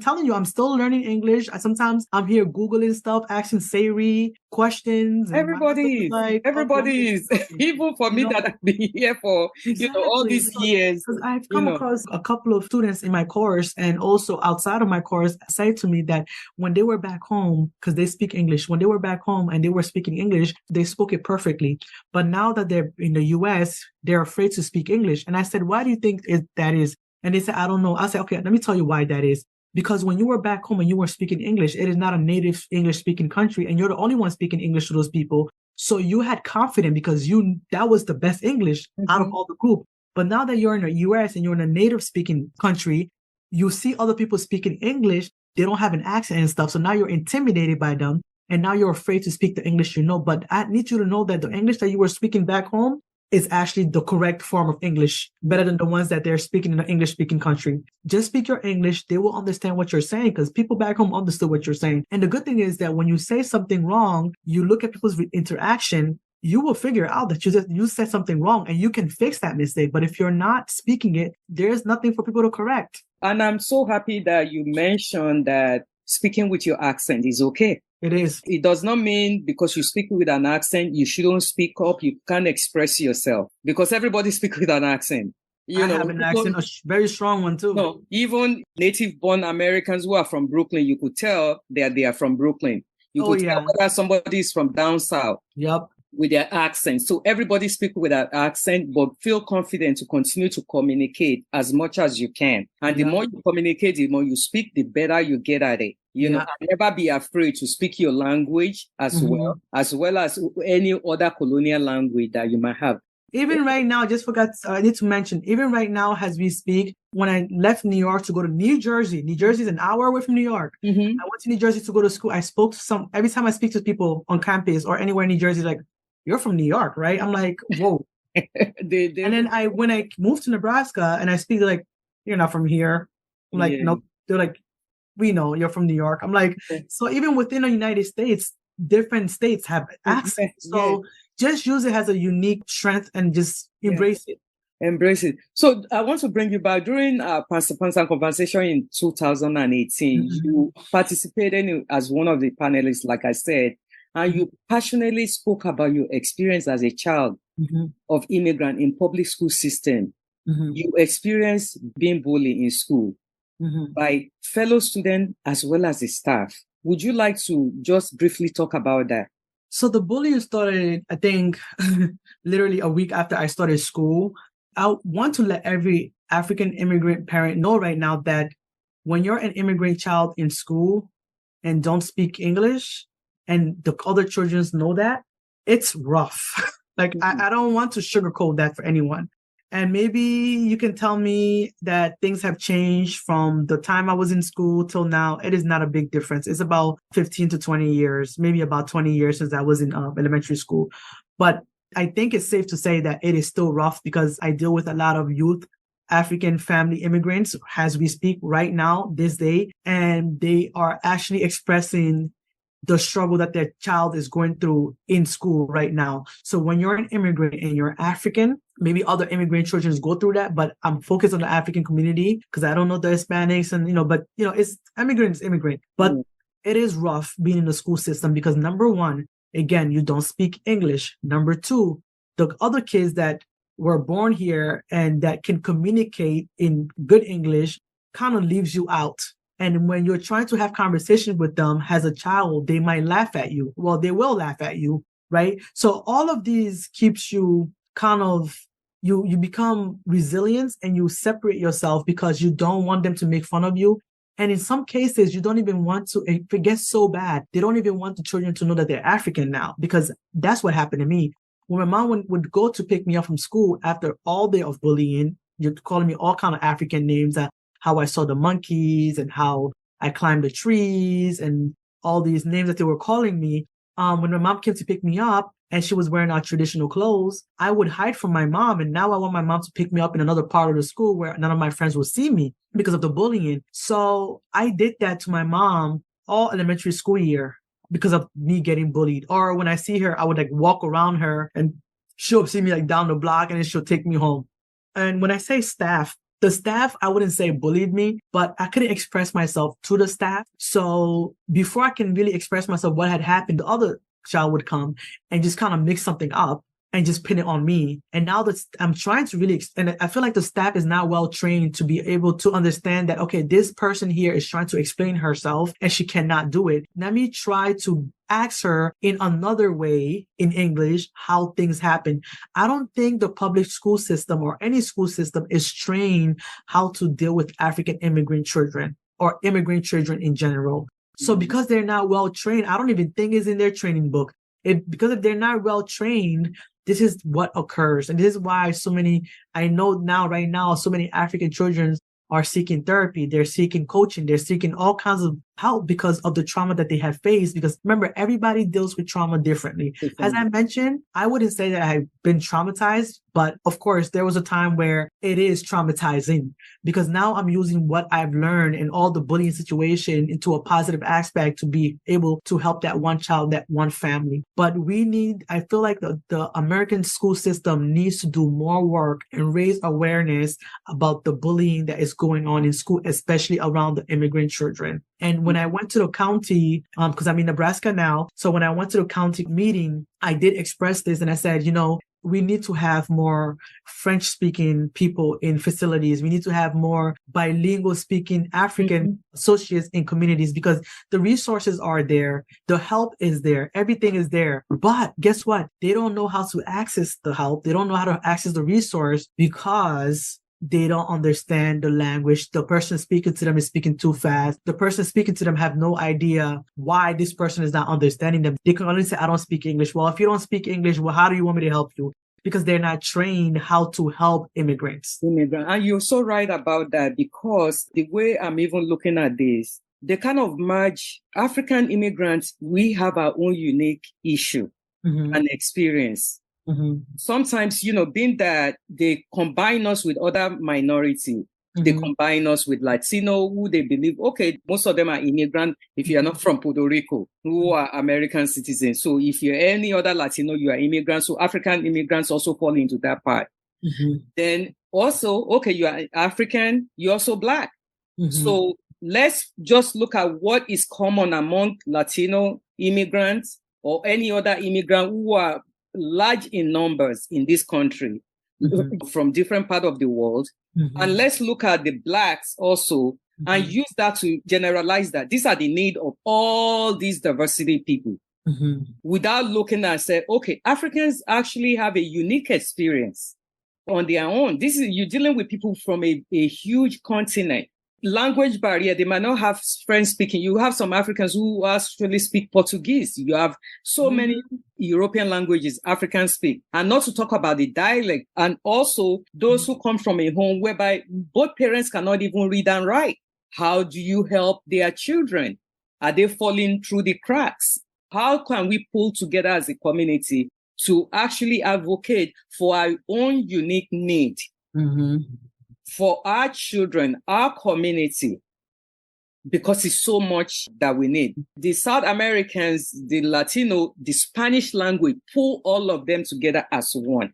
telling you, I'm still learning English. Sometimes I'm here Googling stuff, asking Siri questions. Everybody is. Even for me that I've been here for, all these years. Because I've come across a couple of students in my course and also outside of my course say to me that when they were back home, because they speak English, when they were back home and they were speaking English, they spoke it perfectly. But now that they're in the US, they're afraid to speak English. And I said, why do you think that is? And they said, I don't know. I said, okay, let me tell you why that is. Because when you were back home and you were speaking English, it is not a native English speaking country. And you're the only one speaking English to those people. So you had confidence because that was the best English out of all the group. But now that you're in the US and you're in a native speaking country, you see other people speaking English. They don't have an accent and stuff. So now you're intimidated by them. And now you're afraid to speak the English But I need you to know that the English that you were speaking back home is actually the correct form of English, better than the ones that they're speaking in an English-speaking country. Just speak your English. They will understand what you're saying because people back home understood what you're saying. And the good thing is that when you say something wrong, you look at people's interaction, you will figure out that you said something wrong and you can fix that mistake. But if you're not speaking it, there's nothing for people to correct. And I'm so happy that you mentioned that speaking with your accent is okay. It is. It does not mean because you speak with an accent, you shouldn't speak up. You can't express yourself because everybody speaks with an accent. I have an accent, a very strong one too. No, even native-born Americans who are from Brooklyn, you could tell that they are from Brooklyn. You could tell whether somebody is from down south. Yep. With their accent. So everybody speaks with an accent, but feel confident to continue to communicate as much as you can. And the more you communicate, the more you speak, the better you get at it. Never be afraid to speak your language as well as any other colonial language that you might have. Even right now, I need to mention, even right now as we speak, when I left New York to go to New Jersey is an hour away from New York. I went to New Jersey to go to school. I spoke to every time I speak to people on campus or anywhere in New Jersey, like, you're from New York, right? I'm like, whoa. And then when I moved to Nebraska and I speak, they're like, you're not from here. I'm like, no. They're like, we know you're from New York. I'm like, so even within the United States, different states have accents. So just use it as a unique strength and just embrace it. Embrace it. So I want to bring you back. During our Pánsá Pánsá conversation in 2018, you participated as one of the panelists, like I said, and you passionately spoke about your experience as a child of immigrant in public school system. You experienced being bullied in school by fellow students as well as the staff. Would you like to just briefly talk about that? So the bullying started, I think, literally a week after I started school. I want to let every African immigrant parent know right now that when you're an immigrant child in school and don't speak English, and the other children know that, it's rough. Like, I don't want to sugarcoat that for anyone. And maybe you can tell me that things have changed from the time I was in school till now. It is not a big difference. It's about 15 to 20 years, maybe about 20 years since I was in elementary school. But I think it's safe to say that it is still rough because I deal with a lot of youth African family immigrants as we speak right now, this day, and they are actually expressing the struggle that their child is going through in school right now. So when you're an immigrant and you're African, maybe other immigrant children go through that, but I'm focused on the African community because I don't know the Hispanics but it's immigrant. But it is rough being in the school system because number one, again, you don't speak English. Number two, the other kids that were born here and that can communicate in good English kind of leaves you out. And when you're trying to have conversations with them as a child, they might laugh at you. Well, they will laugh at you, right? So all of these keeps you kind of, you become resilient and you separate yourself because you don't want them to make fun of you. And in some cases, you don't even want to, if it gets so bad, they don't even want the children to know that they're African now, because that's what happened to me. When my mom would go to pick me up from school after all day of bullying, you're calling me all kind of African names, how I saw the monkeys and how I climbed the trees and all these names that they were calling me. When my mom came to pick me up and she was wearing our traditional clothes, I would hide from my mom. And now I want my mom to pick me up in another part of the school where none of my friends will see me because of the bullying. So I did that to my mom all elementary school year because of me getting bullied. Or when I see her, I would like walk around her and she'll see me like down the block and then she'll take me home. And when I say staff, the staff, I wouldn't say bullied me, but I couldn't express myself to the staff. So before I can really express myself what had happened, the other child would come and just kind of mix something up and just pin it on me. And now that I'm trying to really, and I feel like the staff is now well trained to be able to understand that, okay, this person here is trying to explain herself and she cannot do it. Let me try to ask her in another way in English how things happen. I don't think the public school system or any school system is trained how to deal with African immigrant children or immigrant children in general. So because they're not well trained, I don't even think it's in their training book. Because if they're not well trained, this is what occurs. And this is why I know now, right now, so many African children are seeking therapy. They're seeking coaching. They're seeking all kinds of help because of the trauma that they have faced. Because remember, everybody deals with trauma differently. As I mentioned, I wouldn't say that I've been traumatized, but of course, there was a time where it is traumatizing because now I'm using what I've learned in all the bullying situation into a positive aspect to be able to help that one child, that one family. But I feel like the American school system needs to do more work and raise awareness about the bullying that is going on in school, especially around the immigrant children. And when I went to the county, because I'm in Nebraska now, so when I went to the county meeting, I did express this and I said, we need to have more French-speaking people in facilities. We need to have more bilingual-speaking African associates in communities because the resources are there. The help is there. Everything is there. But guess what? They don't know how to access the help. They don't know how to access the resource because they don't understand the language. The person speaking to them is speaking too fast. The person speaking to them have no idea why this person is not understanding them. They can only say, I don't speak English. Well, if you don't speak English, well, how do you want me to help you? Because they're not trained how to help immigrants. And you're so right about that because the way I'm even looking at this, they kind of merge African immigrants. We have our own unique issue and experience. Sometimes, being that they combine us with other minority, they combine us with Latino who they believe, okay, most of them are immigrants. If you are not from Puerto Rico, who are American citizens. So if you're any other Latino, you are immigrants. So African immigrants also fall into that part. Then also, okay, you are African, you're also Black. So let's just look at what is common among Latino immigrants or any other immigrant who are large in numbers in this country from different parts of the world. And let's look at the Blacks also and use that to generalize that. These are the need of all these diversity people without looking and say, okay, Africans actually have a unique experience on their own. You're dealing with people from a huge continent. Language barrier, they might not have French speaking. You have some Africans who actually speak Portuguese. You have so many European languages Africans speak, and not to talk about the dialect. And also those who come from a home whereby both parents cannot even read and write. How do you help their children? Are they falling through the cracks? How can we pull together as a community to actually advocate for our own unique need? For our children, our community, because it's so much that we need. The South Americans, the Latino, the Spanish language, pull all of them together as one.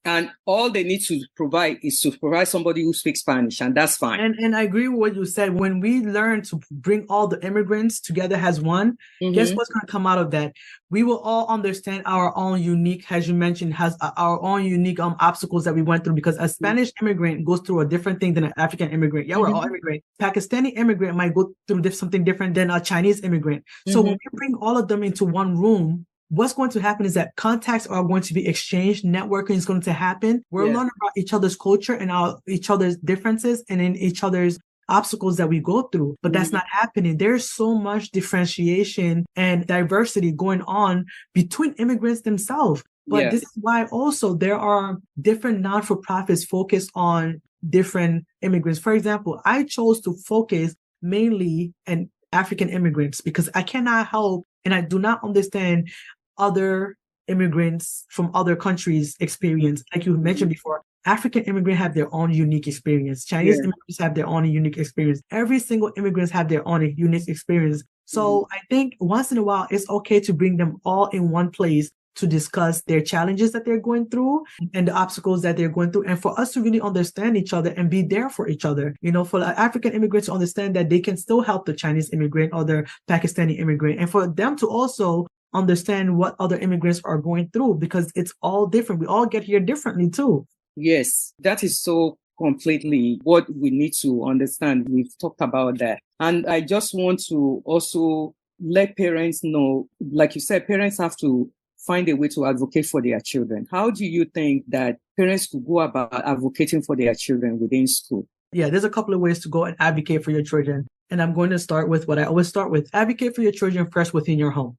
And all they need to provide is to provide somebody who speaks Spanish, and that's fine. And I agree with what you said. When we learn to bring all the immigrants together as one, guess what's going to come out of that? We will all understand our own unique, as you mentioned, has our own unique obstacles that we went through, because a Spanish immigrant goes through a different thing than an African immigrant. Yeah, we're all immigrants. Pakistani immigrant might go through something different than a Chinese immigrant. So when we bring all of them into one room, what's going to happen is that contacts are going to be exchanged. Networking is going to happen. We're learning about each other's culture and each other's differences and in each other's obstacles that we go through. But that's not happening. There's so much differentiation and diversity going on between immigrants themselves. But this is why also there are different non-for-profits focused on different immigrants. For example, I chose to focus mainly on African immigrants because I cannot help and I do not understand other immigrants from other countries' experience. Like you mentioned before, African immigrants have their own unique experience. Chinese immigrants have their own unique experience. Every single immigrants have their own unique experience. So I think once in a while, it's okay to bring them all in one place to discuss their challenges that they're going through and the obstacles that they're going through. And for us to really understand each other and be there for each other, you know, for the African immigrants to understand that they can still help the Chinese immigrant or the Pakistani immigrant, and for them to also understand what other immigrants are going through, because it's all different. We all get here differently too. Yes, that is so completely what we need to understand. We've talked about that. And I just want to also let parents know, like you said, parents have to find a way to advocate for their children. How do you think that parents could go about advocating for their children within school? Yeah, there's a couple of ways to go and advocate for your children. And I'm going to start with what I always start with. Advocate for your children first within your home.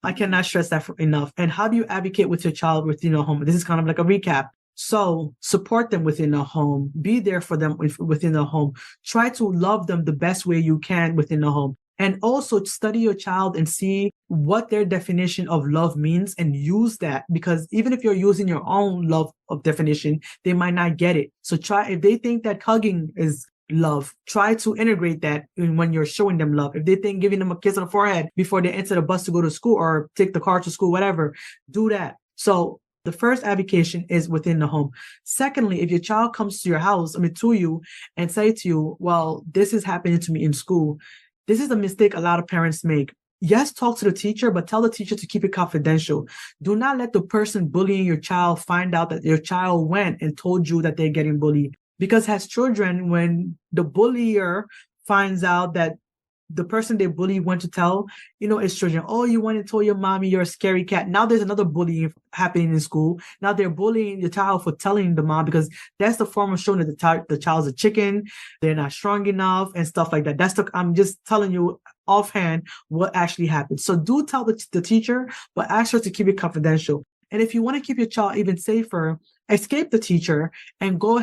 I cannot stress that enough. And how do you advocate with your child within your home? This is kind of like a recap. So support them within the home. Be there for them within the home. Try to love them the best way you can within the home. And also study your child and see what their definition of love means and use that, because even if you're using your own love of definition, they might not get it. So try, if they think that hugging is love, try to integrate that when you're showing them love. If they think giving them a kiss on the forehead before they enter the bus to go to school or take the car to school, whatever, do that. So the first advocation is within the home. Secondly, if your child comes to your house, to you and say to you, well, this is happening to me in school. This is a mistake a lot of parents make. Yes, talk to the teacher, but tell the teacher to keep it confidential. Do not let the person bullying your child find out that your child went and told you that they're getting bullied. Because as children, when the bullier finds out that the person they bully went to tell, it's children. Oh, you went and told your mommy you're a scary cat. Now there's another bullying happening in school. Now they're bullying the child for telling the mom, because that's the form of showing that the child's a chicken, they're not strong enough and stuff like that. I'm just telling you offhand what actually happened. So do tell the teacher, but ask her to keep it confidential. And if you want to keep your child even safer, escape the teacher and go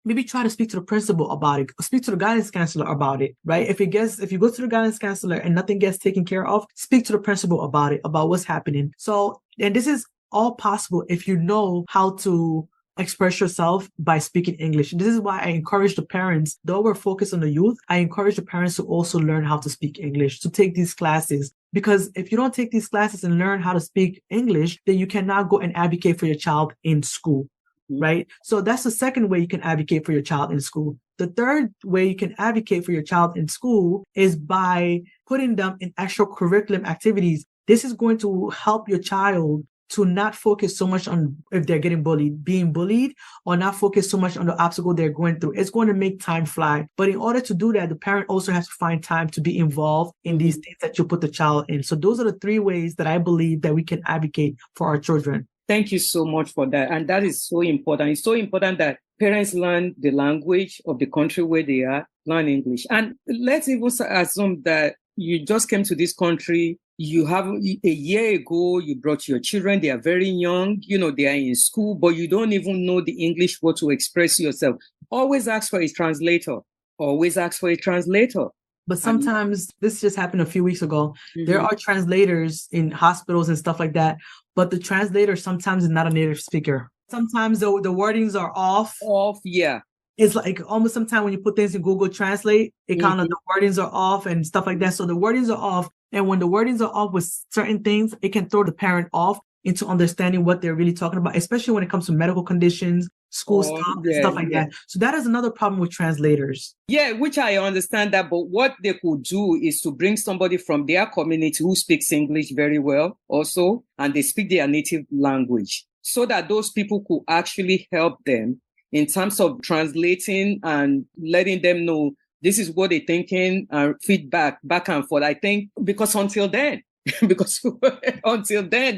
maybe try to speak to the principal about it, speak to the guidance counselor about it, right? If you go to the guidance counselor and nothing gets taken care of, speak to the principal about it, about what's happening. So, and this is all possible if you know how to express yourself by speaking English. This is why I encourage the parents, though we're focused on the youth, I encourage the parents to also learn how to speak English, to take these classes. Because if you don't take these classes and learn how to speak English, then you cannot go and advocate for your child in school. Right? So that's the second way you can advocate for your child in school. The third way you can advocate for your child in school is by putting them in extracurricular activities. This is going to help your child to not focus so much on if they're being bullied, or not focus so much on the obstacle they're going through. It's going to make time fly. But in order to do that, the parent also has to find time to be involved in these things that you put the child in. So those are the three ways that I believe that we can advocate for our children. Thank you so much for that. And that is so important. It's so important that parents learn the language of the country where they are, learn English. And let's even assume that you just came to this country, you have a year ago, you brought your children, they are very young, they are in school, but you don't even know the English word to express yourself. Always ask for a translator. Always ask for a translator. But sometimes, this just happened a few weeks ago, there are translators in hospitals and stuff like that, but the translator sometimes is not a native speaker. Sometimes the wordings are off. Yeah. It's like almost sometimes when you put things in Google Translate, it kind of, the wordings are off and stuff like that. So the wordings are off. And when the wordings are off with certain things, it can throw the parent off. into understanding what they're really talking about, especially when it comes to medical conditions, school stuff like that. So that is another problem with translators. Yeah, which I understand that, but what they could do is to bring somebody from their community who speaks English very well also, and they speak their native language, so that those people could actually help them in terms of translating and letting them know this is what they're thinking, and feedback back and forth. I think because until then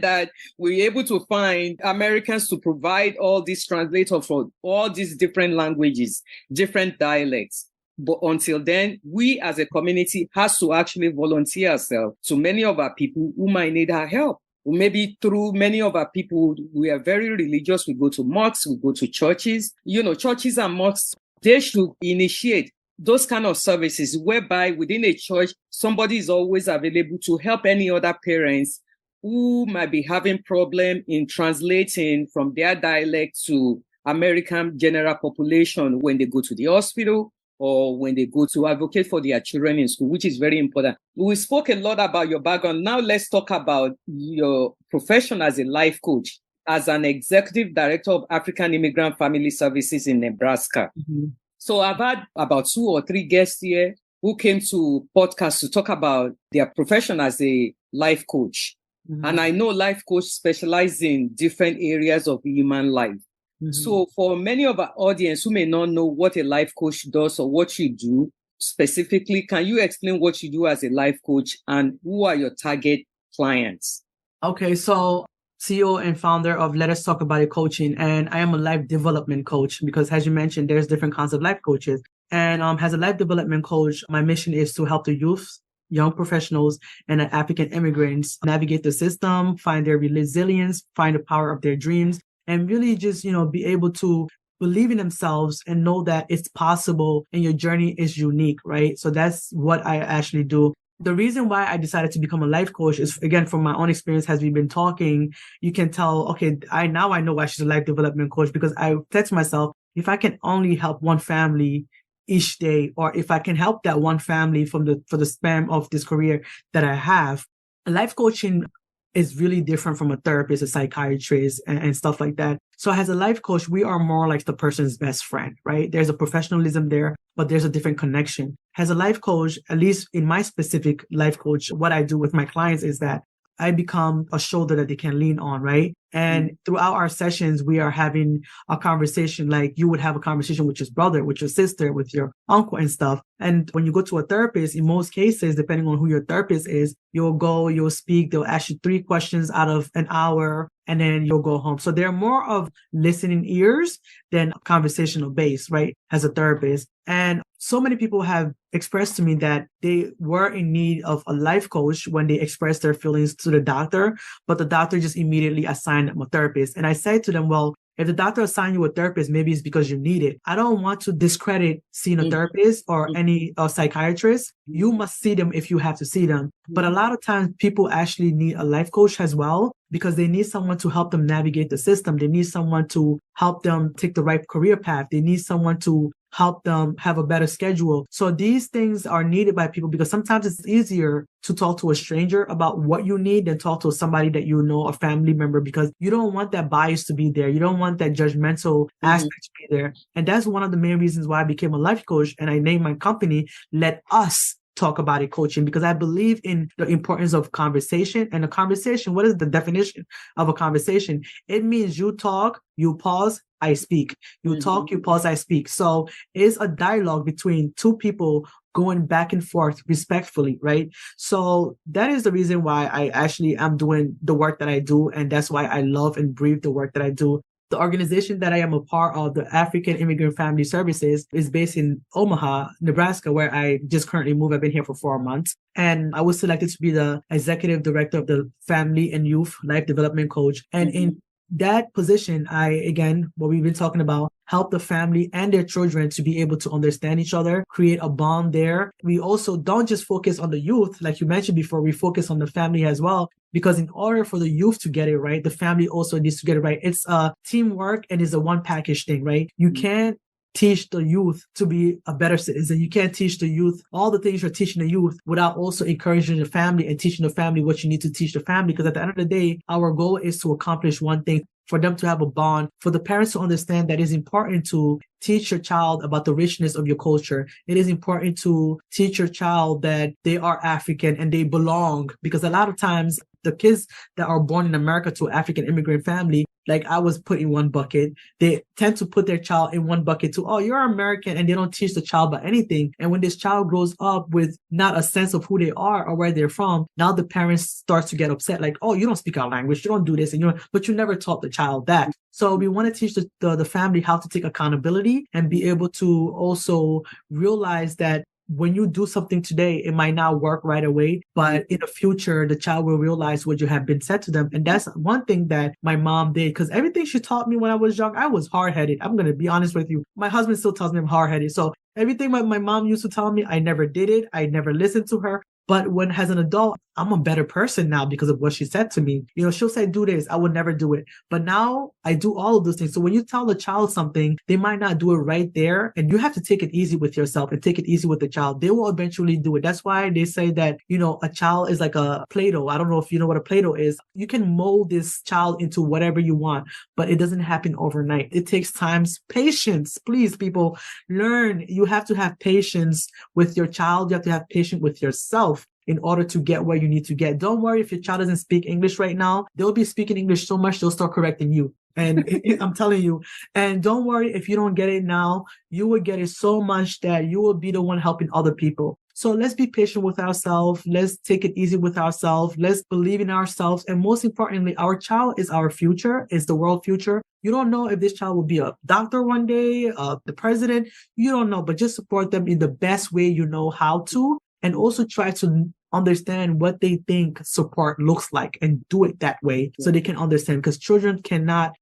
that we're able to find Americans to provide all these translators for all these different languages, different dialects. But until then, we as a community has to actually volunteer ourselves to many of our people who might need our help. Maybe through many of our people, we are very religious. We go to mosques, we go to churches. Churches and mosques, they should initiate those kind of services whereby within a church, somebody is always available to help any other parents who might be having problem in translating from their dialect to American general population when they go to the hospital or when they go to advocate for their children in school, which is very important. We spoke a lot about your background. Now let's talk about your profession as a life coach, as an executive director of African Immigrant Family Services in Nebraska. Mm-hmm. So I've had about 2 or 3 guests here who came to podcasts to talk about their profession as a life coach. Mm-hmm. And I know life coach specialize in different areas of human life. Mm-hmm. So for many of our audience who may not know what a life coach does or what you do specifically, can you explain what you do as a life coach and who are your target clients? Okay, so CEO and founder of Let Us Talk About It Coaching, and I am a life development coach because, as you mentioned, there's different kinds of life coaches. And as a life development coach, my mission is to help the youth, young professionals, and African immigrants navigate the system, find their resilience, find the power of their dreams, and really just, be able to believe in themselves and know that it's possible and your journey is unique, right? So that's what I actually do. The reason why I decided to become a life coach is, again, from my own experience, as we've been talking, you can tell, okay, I know why she's a life development coach, because I text myself, if I can only help one family each day, or if I can help that one family for the span of this career that I have, life coaching is really different from a therapist, a psychiatrist, and stuff like that. So as a life coach, we are more like the person's best friend, right? There's a professionalism there, but there's a different connection. As a life coach, at least in my specific life coach, what I do with my clients is that I become a shoulder that they can lean on, right? And throughout our sessions, we are having a conversation like you would have a conversation with your brother, with your sister, with your uncle and stuff. And when you go to a therapist, in most cases, depending on who your therapist is, you'll speak, they'll ask you 3 questions out of an hour, and then you'll go home. So they're more of listening ears than conversational base, right? As a therapist. And so many people have expressed to me that they were in need of a life coach when they expressed their feelings to the doctor, but the doctor just immediately assigned them a therapist. And I said to them, well, if the doctor assigned you a therapist, maybe it's because you need it. I don't want to discredit seeing a therapist or any psychiatrist. You must see them if you have to see them. But a lot of times people actually need a life coach as well, because they need someone to help them navigate the system. They need someone to help them take the right career path. They need someone to help them have a better schedule. So these things are needed by people, because sometimes it's easier to talk to a stranger about what you need than talk to somebody that you know, a family member, because you don't want that bias to be there. You don't want that judgmental aspect to be there. And that's one of the main reasons why I became a life coach, and I named my company Let Us Talk About It Coaching, because I believe in the importance of conversation. And a conversation, what is the definition of a conversation? It means you talk, you pause, I speak. You talk, you pause, I speak. So it's a dialogue between 2 people going back and forth respectfully, right? So that is the reason why I actually am doing the work that I do. And that's why I love and breathe the work that I do. The organization that I am a part of, the African Immigrant Family Services, is based in Omaha, Nebraska, where I just currently moved. I've been here for 4 months. And I was selected to be the executive director of the Family and Youth Life Development Coach. And in that position, I, again, what we've been talking about, help the family and their children to be able to understand each other, create a bond there. We also don't just focus on the youth, like you mentioned before, we focus on the family as well, because in order for the youth to get it right, the family also needs to get it right. It's a teamwork and it's a one package thing, right? You can't teach the youth to be a better citizen. You can't teach the youth all the things you're teaching the youth without also encouraging the family and teaching the family what you need to teach the family. Because at the end of the day, our goal is to accomplish one thing, for them to have a bond, for the parents to understand that it's important to teach your child about the richness of your culture. It is important to teach your child that they are African and they belong, because a lot of times the kids that are born in America to an African immigrant family, like I was put in one bucket, they tend to put their child in one bucket too. Oh, you're American, and they don't teach the child about anything. And when this child grows up with not a sense of who they are or where they're from, now the parents start to get upset, like, oh, you don't speak our language, you don't do this, and but you never taught the child that. So we want to teach the family how to take accountability and be able to also realize that when you do something today, it might not work right away, but in the future, the child will realize what you have been said to them. And that's one thing that my mom did, because everything she taught me when I was young, I was hard-headed. I'm going to be honest with you. My husband still tells me I'm hard-headed. So everything my mom used to tell me, I never did it. I never listened to her. But when, as an adult, I'm a better person now because of what she said to me. She'll say, do this. I would never do it. But now I do all of those things. So when you tell the child something, they might not do it right there. And you have to take it easy with yourself and take it easy with the child. They will eventually do it. That's why they say that, a child is like a Play-Doh. I don't know if you know what a Play-Doh is. You can mold this child into whatever you want, but it doesn't happen overnight. It takes time, patience. Please, people, learn. You have to have patience with your child. You have to have patience with yourself in order to get where you need to get. Don't worry if your child doesn't speak English right now. They'll be speaking English so much, they'll start correcting you. And I'm telling you. And don't worry if you don't get it now. You will get it so much that you will be the one helping other people. So let's be patient with ourselves. Let's take it easy with ourselves. Let's believe in ourselves. And most importantly, our child is our future, is the world future. You don't know if this child will be a doctor one day, the president. You don't know, but just support them in the best way you know how to. And also try to understand what they think support looks like and do it that way so they can understand. Because children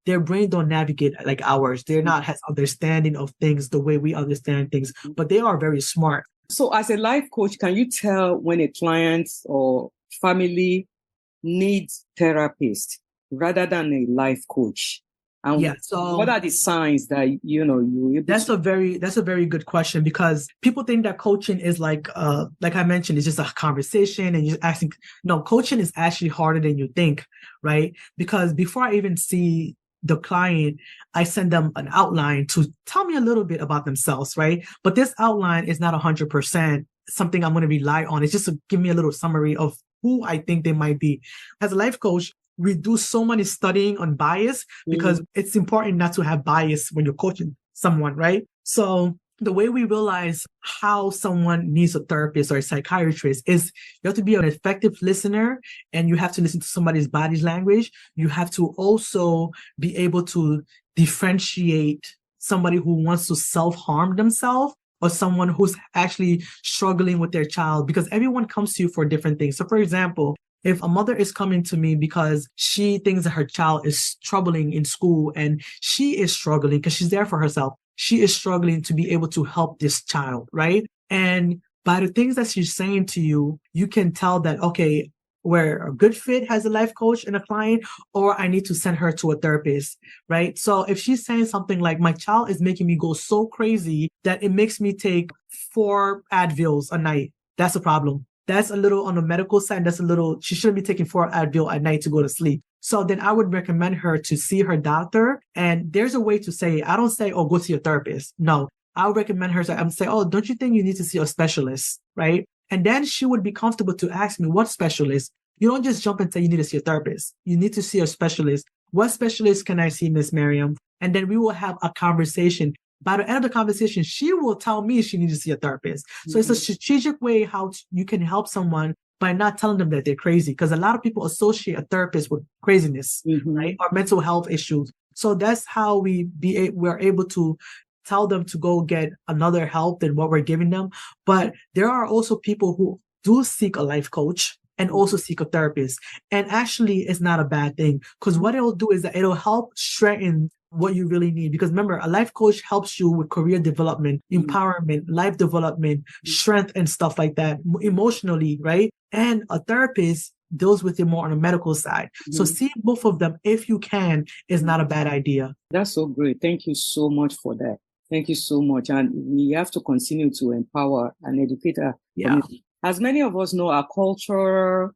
their brain don't navigate like ours. They're not has understanding of things the way we understand things, but they are very smart. So as a life coach, can you tell when a client or family needs therapist rather than a life coach? And yeah, so what are the signs that you? That's a very good question, because people think that coaching is like I mentioned, it's just a conversation and you're asking. No, coaching is actually harder than you think, right? Because before I even see the client, I send them an outline to tell me a little bit about themselves, right? But this outline is not 100% something I'm going to rely on. It's just to give me a little summary of who I think they might be. As a life coach, we do so many studying on bias because it's important not to have bias when you're coaching someone, right? So the way we realize how someone needs a therapist or a psychiatrist is you have to be an effective listener, and you have to listen to somebody's body language. You have to also be able to differentiate somebody who wants to self-harm themselves or someone who's actually struggling with their child, because everyone comes to you for different things. So for example, if a mother is coming to me because she thinks that her child is troubling in school and she is struggling because she's there for herself, she is struggling to be able to help this child, right? And by the things that she's saying to you, you can tell that, okay, we're a good fit as a life coach and a client, or I need to send her to a therapist, right? So if she's saying something like, my child is making me go so crazy that it makes me take 4 Advils a night, that's a problem. That's a little on the medical side. She shouldn't be taking 4 Advil at night to go to sleep. So then I would recommend her to see her doctor. And there's a way to say, I don't say, oh, go see a therapist. No, I would recommend her to say, oh, don't you think you need to see a specialist, right? And then she would be comfortable to ask me, what specialist? You don't just jump and say you need to see a therapist. You need to see a specialist. What specialist can I see, Miss Mariem? And then we will have a conversation. By the end of the conversation, she will tell me she needs to see a therapist. So it's a strategic way how you can help someone by not telling them that they're crazy. Because a lot of people associate a therapist with craziness, right? Or mental health issues. So that's how we're able to tell them to go get another help than what we're giving them. But there are also people who do seek a life coach and also seek a therapist. And actually, it's not a bad thing, because what it'll do is that it'll help strengthen what you really need. Because remember, a life coach helps you with career development, empowerment, life development, strength, and stuff like that, emotionally, right? And a therapist deals with it more on the medical side. So seeing both of them, if you can, is not a bad idea. That's so great. Thank you so much for that. Thank you so much. And we have to continue to empower and educate our community. As many of us know, our cultural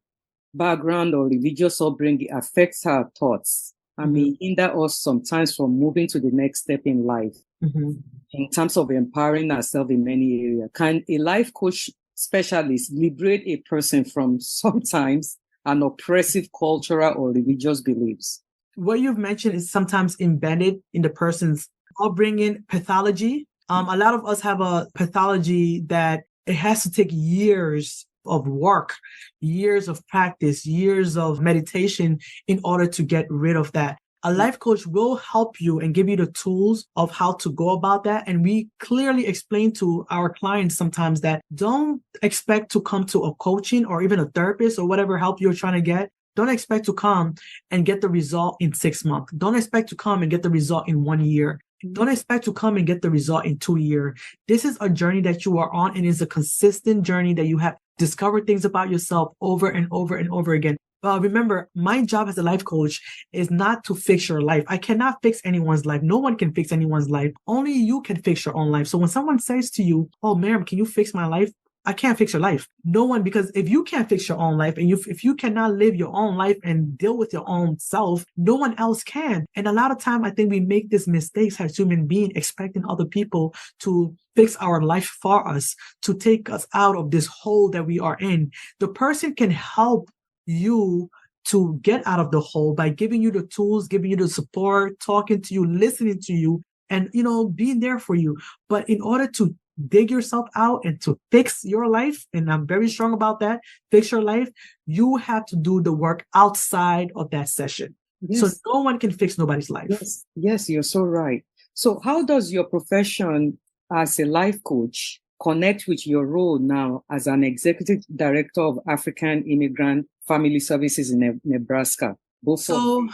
background or religious upbringing affects our thoughts and may hinder us sometimes from moving to the next step in life in terms of empowering ourselves in many areas. Can a life coach specialist liberate a person from sometimes an oppressive cultural or religious beliefs? What you've mentioned is sometimes embedded in the person's upbringing pathology. A lot of us have a pathology that it has to take years of work, years of practice, years of meditation in order to get rid of that. A life coach will help you and give you the tools of how to go about that. And we clearly explain to our clients sometimes that don't expect to come to a coaching or even a therapist or whatever help you're trying to get. Don't expect to come and get the result in 6 months. Don't expect to come and get the result in 1 year. Don't expect to come and get the result in 2 years. This is a journey that you are on, and it's a consistent journey that you have discovered things about yourself over and over and over again. Remember, my job as a life coach is not to fix your life. I cannot fix anyone's life. No one can fix anyone's life. Only you can fix your own life. So when someone says to you, "Oh, Mariem, can you fix my life?" I can't fix your life. No one, because if you can't fix your own life and if you cannot live your own life and deal with your own self, no one else can. And a lot of time, I think we make these mistakes as human beings, expecting other people to fix our life for us, to take us out of this hole that we are in. The person can help you to get out of the hole by giving you the tools, giving you the support, talking to you, listening to you, and, being there for you. But in order to dig yourself out and to fix your life, and I'm very strong about that, fix your life, you have to do the work outside of that session. Yes. So no one can fix nobody's life. Yes, you're so right. So how does your profession as a life coach connect with your role now as an executive director of African Immigrant Family Services in Nebraska? So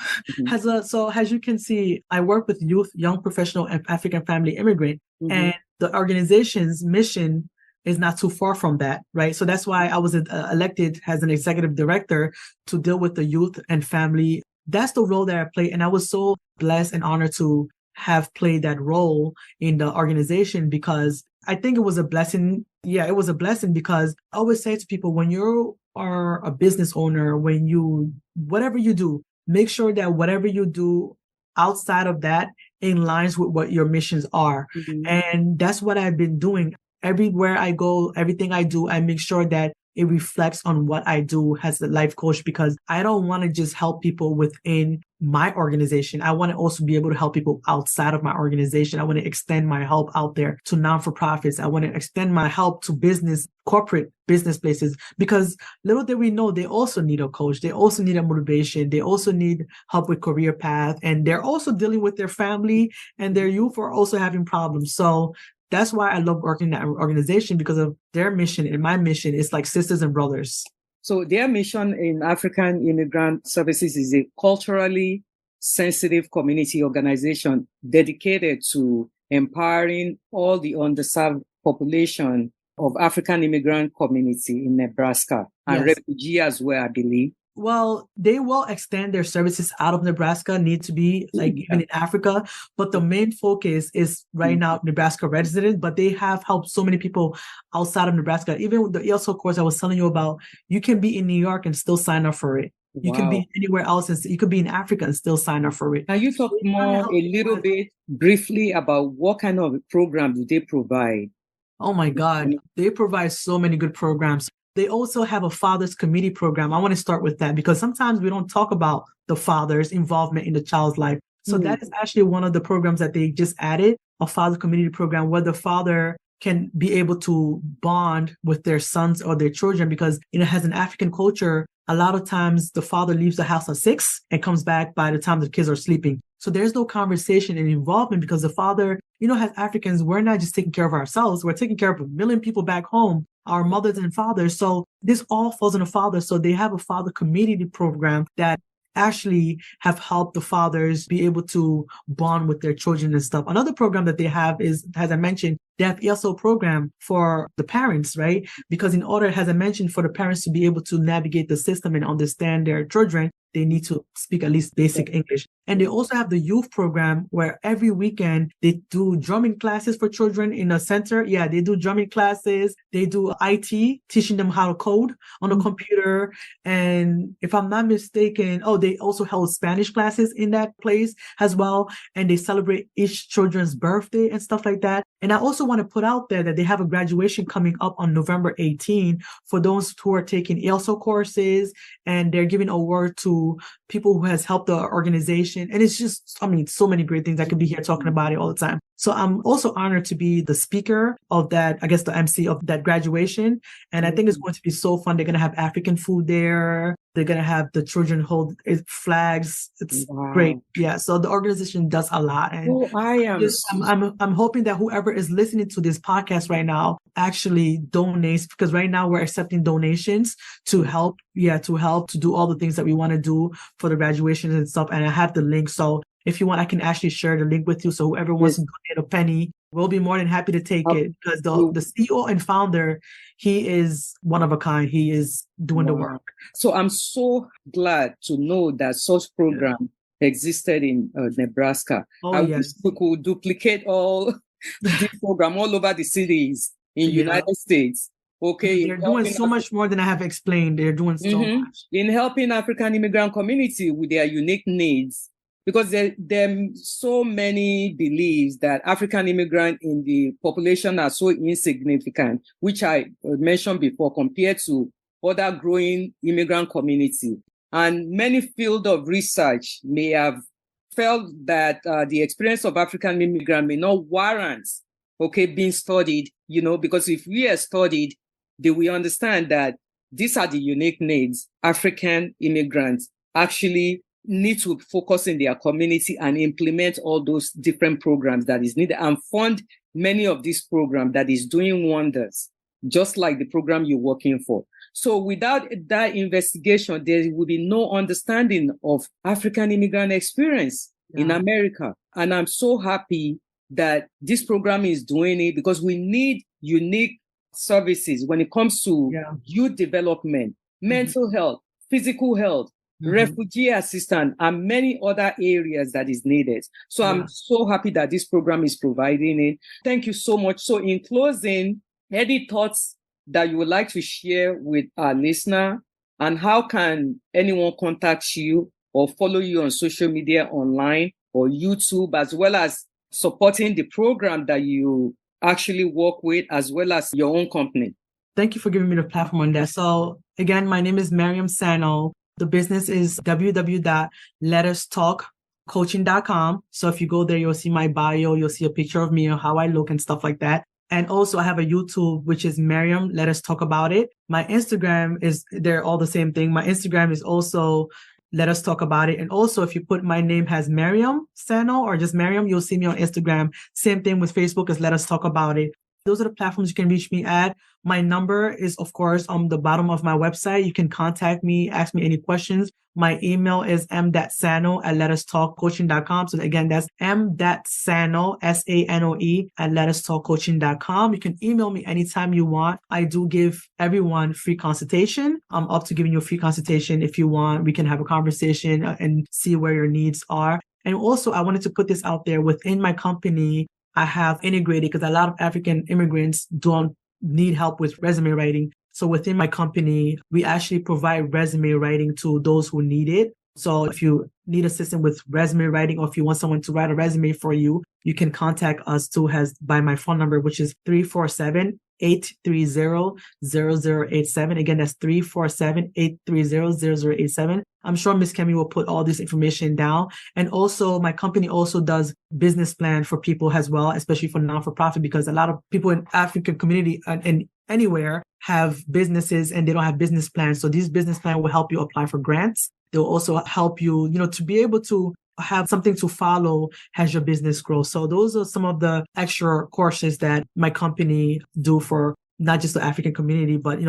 as you can see, I work with youth, young professional, and African family immigrant, and the organization's mission is not too far from that, right? So that's why I was elected as an executive director to deal with the youth and family. That's the role that I play, and I was so blessed and honored to have played that role in the organization, because I think it was a blessing. Yeah, it was a blessing, because I always say to people, when you are a business owner, whatever you do, make sure that whatever you do outside of that aligns with what your missions are. And that's what I've been doing. Everywhere I go, everything I do, I make sure that it reflects on what I do as a life coach, because I don't want to just help people within my organization. I want to also be able to help people outside of my organization. I want to extend my help out there to non-for-profits. I want to extend my help to corporate business places, because little did we know, they also need a coach. They also need a motivation. They also need help with career path. And they're also dealing with their family, and their youth are also having problems. So that's why I love working in that organization, because of their mission, and my mission is like sisters and brothers. So their mission in African Immigrant Services is a culturally sensitive community organization dedicated to empowering all the underserved population of African immigrant community in Nebraska, and refugee as well, I believe. Well, they will extend their services out of Nebraska, need to be even in Africa. But the main focus is right now Nebraska residents, but they have helped so many people outside of Nebraska. Even with the ESL course I was telling you about, you can be in New York and still sign up for it. Wow. You can be anywhere else, and you could be in Africa and still sign up for it. Can you talk briefly about what kind of program do they provide? Oh my God, they provide so many good programs. They also have a father's committee program. I want to start with that, because sometimes we don't talk about the father's involvement in the child's life. So that is actually one of the programs that they just added, a father community program, where the father can be able to bond with their sons or their children, because, as an African culture, a lot of times the father leaves the house at 6 and comes back by the time the kids are sleeping. So there's no conversation and involvement, because the father, as Africans, we're not just taking care of ourselves. We're taking care of 1 million people back home, our mothers and fathers. So this all falls on the father. So they have a father community program that actually have helped the fathers be able to bond with their children and stuff. Another program that they have is, as I mentioned, they have ESL program for the parents, right? Because in order, as I mentioned, for the parents to be able to navigate the system and understand their children, they need to speak at least basic English. And they also have the youth program where every weekend they do drumming classes for children in a center. Yeah, they do drumming classes. They do IT, teaching them how to code on the computer. And if I'm not mistaken, they also held Spanish classes in that place as well. And they celebrate each children's birthday and stuff like that. And I also want to put out there that they have a graduation coming up on November 18 for those who are taking ELSO courses, and they're giving award to people who has helped the organization. And it's just, so many great things. I could be here talking about it all the time. So I'm also honored to be the speaker of that, I guess the MC of that graduation. And I think it's going to be so fun. They're going to have African food there. They're going to have the children hold flags. It's great. Yeah. So the organization does a lot. And I'm hoping that whoever is listening to this podcast right now actually donates, because right now we're accepting donations to help to do all the things that we want to do for the graduations and stuff. And I have the link. So if you want, I can actually share the link with you. So whoever wants to donate a penny, we'll be more than happy to take it, because the CEO and founder, he is one of a kind. He is doing the work. So I'm so glad to know that such program existed in Nebraska. I wish we could duplicate all this program all over the cities in United States. Okay, they're doing so much more than I have explained. They're doing so much in helping African immigrant community with their unique needs. Because there are so many beliefs that African immigrants in the population are so insignificant, which I mentioned before, compared to other growing immigrant community. And many fields of research may have felt that the experience of African immigrants may not warrant, being studied, because if we are studied, then we understand that these are the unique needs African immigrants actually need to focus in their community and implement all those different programs that is needed and fund many of these programs that is doing wonders, just like the program you're working for. So without that investigation, there will be no understanding of African immigrant experience in America. And I'm so happy that this program is doing it, because we need unique services when it comes to youth development, mental health, physical health, refugee assistance, and many other areas that is needed. So I'm so happy that this program is providing it. Thank you so much. So in closing, any thoughts that you would like to share with our listener, and how can anyone contact you or follow you on social media, online or YouTube, as well as supporting the program that you actually work with, as well as your own company? Thank you for giving me the platform on that. So again, my name is Mariem Sanoe. The business is www.letustalkcoaching.com. So if you go there, you'll see my bio, you'll see a picture of me and how I look and stuff like that. And also I have a YouTube, which is Mariem, Let Us Talk About It. My Instagram is, they're all the same thing. My Instagram is also Let Us Talk About It. And also if you put my name as Mariem Sanoe or just Mariem, you'll see me on Instagram. Same thing with Facebook as Let Us Talk About It. Those are the platforms you can reach me at. My number is, of course, on the bottom of my website. You can contact me, ask me any questions. My email is m.sanoe@letustalkcoaching.com. So again, that's m.sanoe, S-A-N-O-E, @letustalkcoaching.com. You can email me anytime you want. I do give everyone free consultation. I'm up to giving you a free consultation. If you want, we can have a conversation and see where your needs are. And also, I wanted to put this out there within my company. I have integrated, because a lot of African immigrants don't need help with resume writing. So within my company, we actually provide resume writing to those who need it. So if you need assistance with resume writing, or if you want someone to write a resume for you, you can contact us too, by my phone number, which is 347-830-0087. Again, that's 347-830-0087. I'm sure Miss Kemi will put all this information down. And also my company also does business plan for people as well, especially for non-for-profit, because a lot of people in African community and anywhere have businesses and they don't have business plans. So these business plans will help you apply for grants. They'll also help you, to be able to have something to follow as your business grows. So those are some of the extra courses that my company do for not just the African community, but,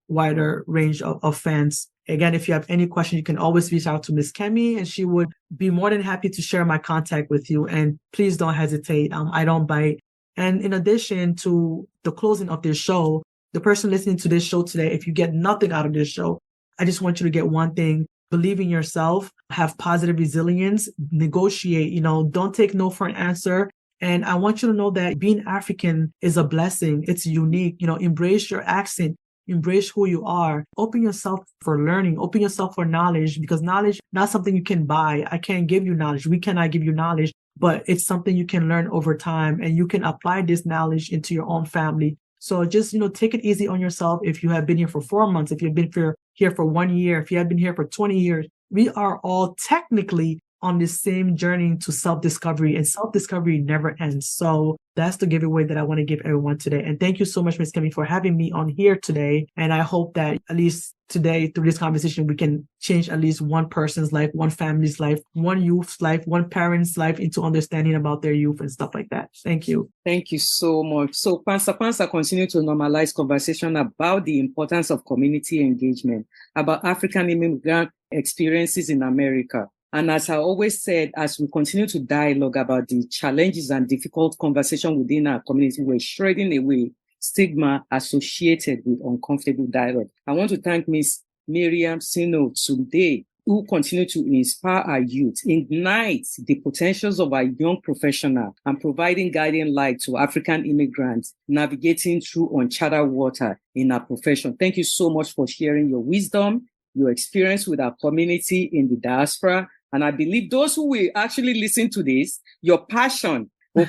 wider range of fans. Again, if you have any questions, you can always reach out to Miss Kemi, and she would be more than happy to share my contact with you. And please don't hesitate. I don't bite. And in addition to the closing of this show, the person listening to this show today, if you get nothing out of this show, I just want you to get one thing. believe in yourself, have positive resilience, negotiate, don't take no for an answer. And I want you to know that being African is a blessing. It's unique. Embrace your accent. Embrace who you are. Open yourself for learning. Open yourself for knowledge, because knowledge, not something you can buy. I can't give you knowledge. We cannot give you knowledge, but it's something you can learn over time, and you can apply this knowledge into your own family. So just, take it easy on yourself. If you have been here for 4 months, if you've been here for 1 year, if you have been here for 20 years, we are all technically on this same journey to self-discovery, and self-discovery never ends. So that's the giveaway that I want to give everyone today. And thank you so much, Ms. Kemi, for having me on here today. And I hope that at least today, through this conversation, we can change at least one person's life, one family's life, one youth's life, one parent's life into understanding about their youth and stuff like that. Thank you. Thank you so much. So Pánsá Pánsá continue to normalize conversation about the importance of community engagement, about African immigrant experiences in America. And as I always said, as we continue to dialogue about the challenges and difficult conversation within our community, we're shredding away stigma associated with uncomfortable dialogue. I want to thank Ms. Mariem Sanoe today, who continue to inspire our youth, ignite the potentials of our young professionals, and providing guiding light to African immigrants navigating through uncharted water in our profession. Thank you so much for sharing your wisdom, your experience with our community in the diaspora. And I believe those who will actually listen to this, your passion, will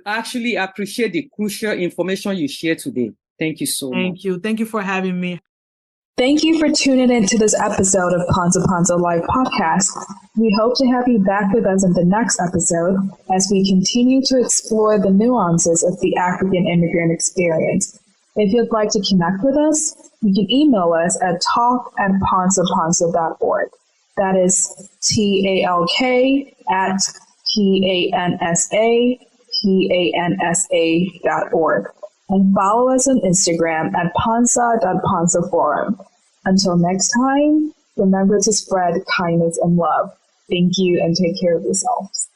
actually appreciate the crucial information you share today. Thank you so much. Thank you. Thank you for having me. Thank you for tuning in to this episode of Pánsá Pánsá Live podcast. We hope to have you back with us in the next episode as we continue to explore the nuances of the African immigrant experience. If you'd like to connect with us, you can email us at talk@pansapansa.org. That is talk@pansapansa.org. And follow us on Instagram at Pánsá Forum. Until next time, remember to spread kindness and love. Thank you, and take care of yourselves.